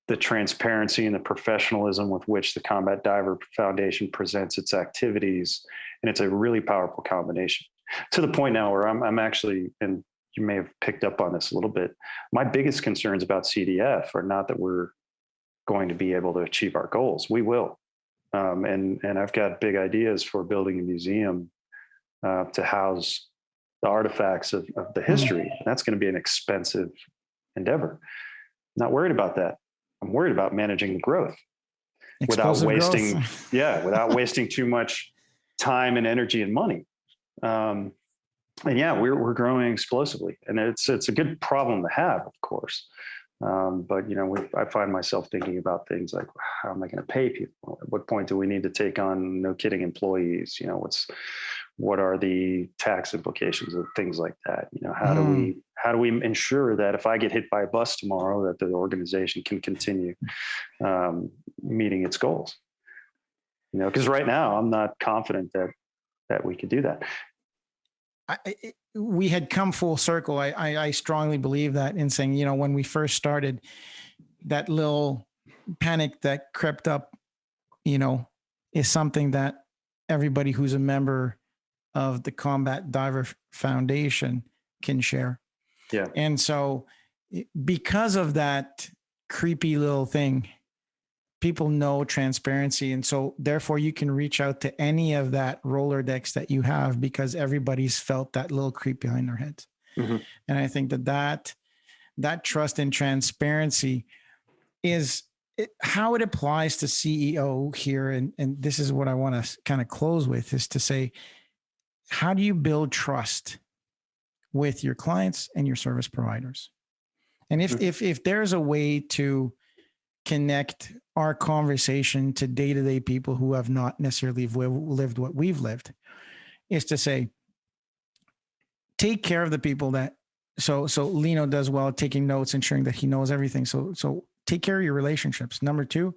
S3: the transparency and the professionalism with which the Combat Diver Foundation presents its activities, and it's a really powerful combination. To the point now where I'm actually, and you may have picked up on this a little bit, my biggest concerns about CDF are not that we're going to be able to achieve our goals. We will. And I've got big ideas for building a museum to house the artifacts of the history. That's going to be an expensive endeavor. Not worried about that. I'm worried about managing the growth without wasting too much time and energy and money. And yeah, we're growing explosively, and it's a good problem to have, of course. But I find myself thinking about things like, how am I going to pay people? At what point do we need to take on no kidding employees? What are the tax implications of things like that? How do we ensure that if I get hit by a bus tomorrow, that the organization can continue meeting its goals? Because right now I'm not confident that we could do that.
S2: We had come full circle. I strongly believe that in saying, when we first started, that little panic that crept up, is something that everybody who's a member of the Combat Diver Foundation can share.
S3: Yeah.
S2: And so because of that creepy little thing, people know transparency. And so therefore you can reach out to any of that Rolodex that you have, because everybody's felt that little creep behind their heads.
S3: Mm-hmm.
S2: And I think that trust and transparency is how it applies to CEO here. And this is what I want to kind of close with, is to say, how do you build trust with your clients and your service providers? And if there's a way to connect our conversation to day-to-day people who have not necessarily lived what we've lived, is to say, take care of the people that, so Lino does well at taking notes, ensuring that he knows everything. So take care of your relationships. Number 2,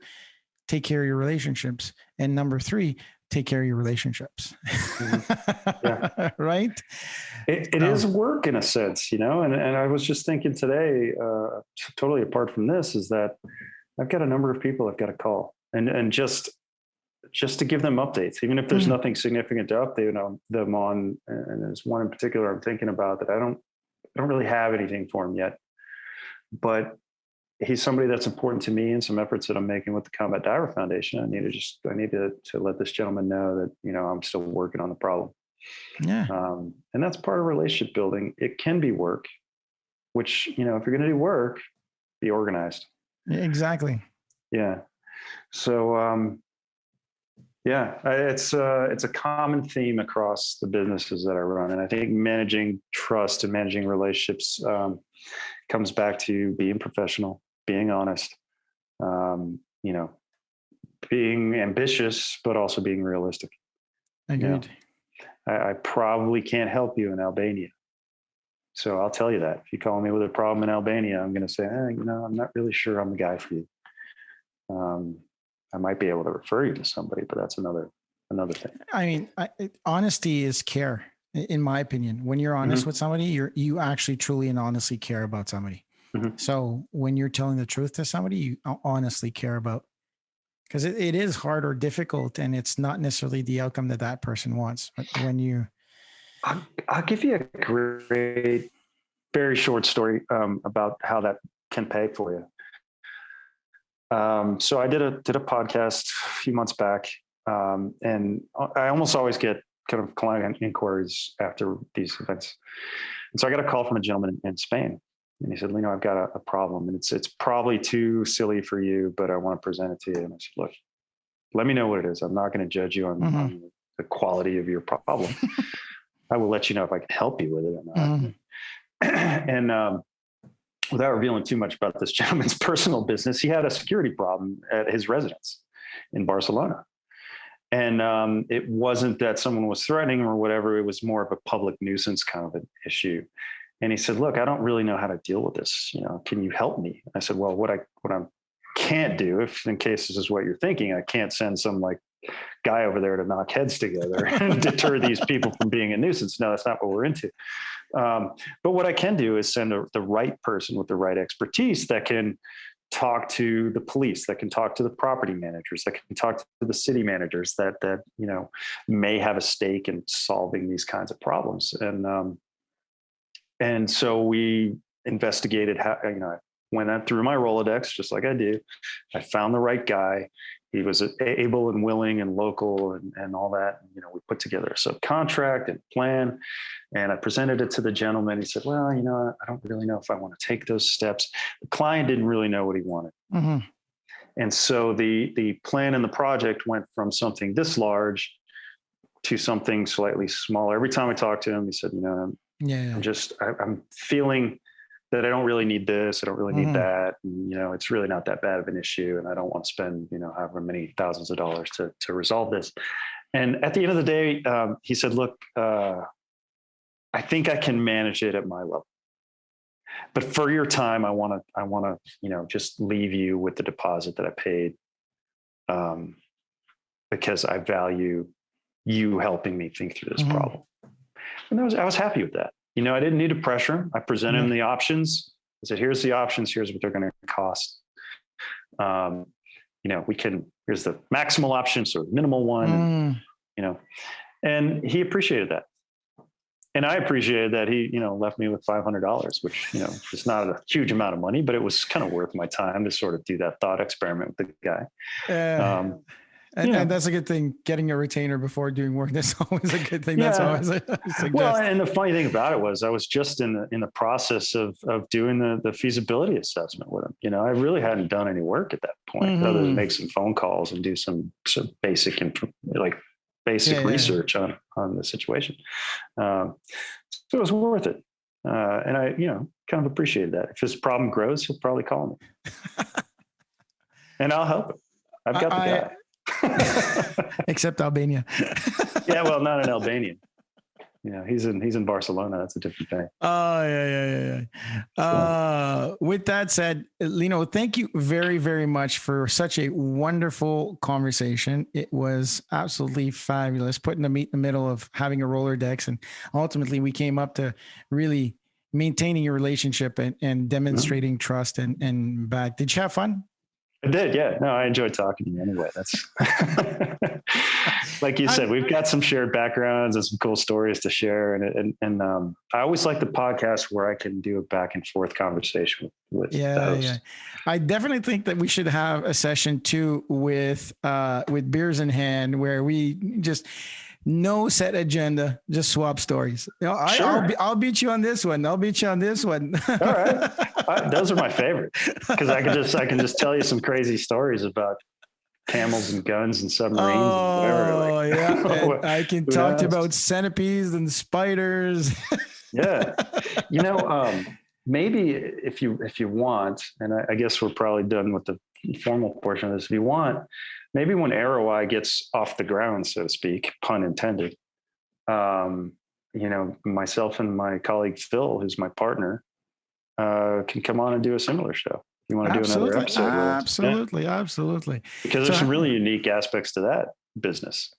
S2: take care of your relationships. And number 3, take care of your relationships.
S3: Mm-hmm. Yeah.
S2: Right?
S3: It is work in a sense, and I was just thinking today, totally apart from this, is that I've got a number of people I've got to call and just to give them updates, even if there's nothing significant to update them on. And there's one in particular I'm thinking about that I don't really have anything for him yet, but he's somebody that's important to me and some efforts that I'm making with the Combat Diver Foundation. I need to let this gentleman know that, I'm still working on the problem.
S2: Yeah.
S3: And that's part of relationship building. It can be work, which, if you're going to do work, be organized.
S2: Exactly.
S3: Yeah. So, it's a common theme across the businesses that I run. And I think managing trust and managing relationships comes back to being professional, being honest, being ambitious, but also being realistic.
S2: Agreed.
S3: I probably can't help you in Albania. So I'll tell you that. If you call me with a problem in Albania, I'm going to say, I'm not really sure I'm the guy for you. I might be able to refer you to somebody, but that's another thing. I
S2: mean, honesty is care, in my opinion. When you're honest with somebody, you actually truly and honestly care about somebody. Mm-hmm. So when you're telling the truth to somebody, you honestly care about, because it is hard or difficult, and it's not necessarily the outcome that person wants. But when you,
S3: I'll give you a great, very short story about how that can pay for you. So I did a podcast a few months back, and I almost always get kind of client inquiries after these events. And so I got a call from a gentleman in Spain, and he said, Lino, I've got a problem, and it's probably too silly for you, but I want to present it to you. And I said, look, let me know what it is. I'm not going to judge you on the quality of your problem. I will let you know if I can help you with it or not. And without revealing too much about this gentleman's personal business, he had a security problem at his residence in Barcelona. And it wasn't that someone was threatening or whatever. It was more of a public nuisance kind of an issue. And he said, look, I don't really know how to deal with this. Can you help me? I said, well, what I can't do, if in case this is what you're thinking, I can't send some guy over there to knock heads together and deter these people from being a nuisance. No, that's not what we're into. But what I can do is send the right person with the right expertise that can talk to the police, that can talk to the property managers, that can talk to the city managers that may have a stake in solving these kinds of problems. And so we investigated how, I went through my Rolodex, just like I do. I found the right guy. He was able and willing and local and all that. And, we put together a subcontract and plan, and I presented it to the gentleman. He said, well, I don't really know if I want to take those steps. The client didn't really know what he wanted. Mm-hmm. And so the plan and the project went from something this large to something slightly smaller. Every time I talked to him, he said, I'm feeling that I don't really need this. I don't really need that. And, it's really not that bad of an issue. And I don't want to spend, however many thousands of dollars to resolve this. And at the end of the day, he said, look, I think I can manage it at my level. But for your time, I want to, just leave you with the deposit that I paid, because I value you helping me think through this problem. And I was happy with that. I didn't need to pressure him. I presented him the options. I said, here's the options. Here's what they're going to cost. Here's the maximal option, so minimal one, and he appreciated that. And I appreciated that he, left me with $500, which, is not a huge amount of money, but it was kind of worth my time to sort of do that thought experiment with the guy.
S2: And that's a good thing. Getting a retainer before doing work, that's always a good thing. That's always a suggest.
S3: Well, and the funny thing about it was I was just in the process of doing the feasibility assessment with him. I really hadn't done any work at that point other than make some phone calls and do some basic research on the situation. So it was worth it. And I, kind of appreciated that. If his problem grows, he'll probably call me and I'll help him. I've got the guy.
S2: Except Albania.
S3: Yeah, well, not in Albania. He's in Barcelona. That's a different thing.
S2: Oh, yeah. With that said, Lino, thank you very, very much for such a wonderful conversation. It was absolutely fabulous, putting the meat in the middle of having a Rolodex. And ultimately, we came up to really maintaining a relationship and demonstrating trust and back. Did you have fun?
S3: I did. Yeah. No, I enjoyed talking to you anyway. That's like you said, we've got some shared backgrounds and some cool stories to share. And I always like the podcast where I can do a back and forth conversation with the host.
S2: Yeah. I definitely think that we should have a session too with beers in hand where we just no set agenda, just swap stories.
S3: Sure.
S2: I'll beat you on this one. I'll beat you on this one.
S3: All right. Those are my favorite because I can just tell you some crazy stories about camels and guns and submarines.
S2: Oh, and yeah. And I can talk to you about centipedes and spiders.
S3: Yeah. Maybe if you want, and I guess we're probably done with the formal portion of this. If you want, maybe when Arrow gets off the ground, so to speak, pun intended, myself and my colleague Phil, who's my partner, can come on and do a similar show. You want to do another episode?
S2: Absolutely.
S3: Because there's some really unique aspects to that business.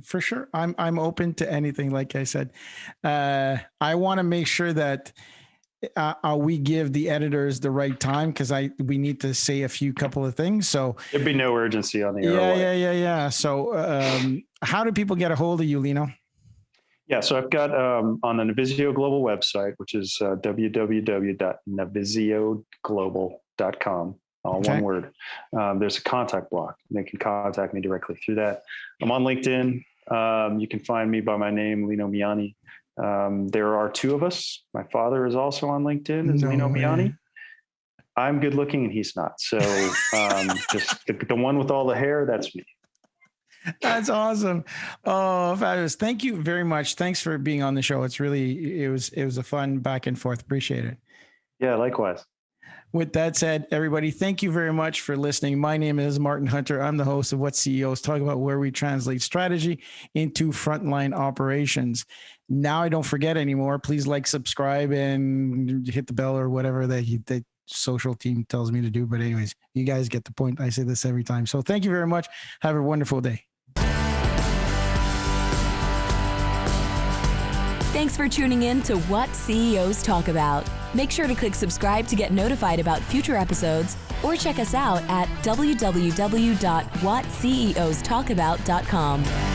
S2: For sure. I'm open to anything. Like I said, I want to make sure that we give the editors the right time because we need to say a couple of things. So
S3: there'd be no urgency on the
S1: Yeah.
S3: So
S1: how do people get a hold of you, Lino?
S3: Yeah, so I've got on the Navisio Global website, which is www.navisiogrobal.com, all one word. There's a contact block. They can contact me directly through that. I'm on LinkedIn. You can find me by my name, Lino Miani. There are two of us. My father is also on LinkedIn as Lino Miani. I'm good looking and he's not. So just the one with all the hair, that's me.
S2: That's awesome. Oh, fabulous. Thank you very much. Thanks for being on the show. It was a fun back and forth. Appreciate it.
S3: Yeah, likewise.
S2: With that said, everybody, thank you very much for listening. My name is Martin Hunter. I'm the host of What CEOs Talk About, where we translate strategy into frontline operations. Now I don't forget anymore. Please subscribe, and hit the bell or whatever the social team tells me to do. But anyways, you guys get the point. I say this every time. So thank you very much. Have a wonderful day.
S1: Thanks for tuning in to What CEOs Talk About. Make sure to click subscribe to get notified about future episodes, or check us out at www.whatceostalkabout.com.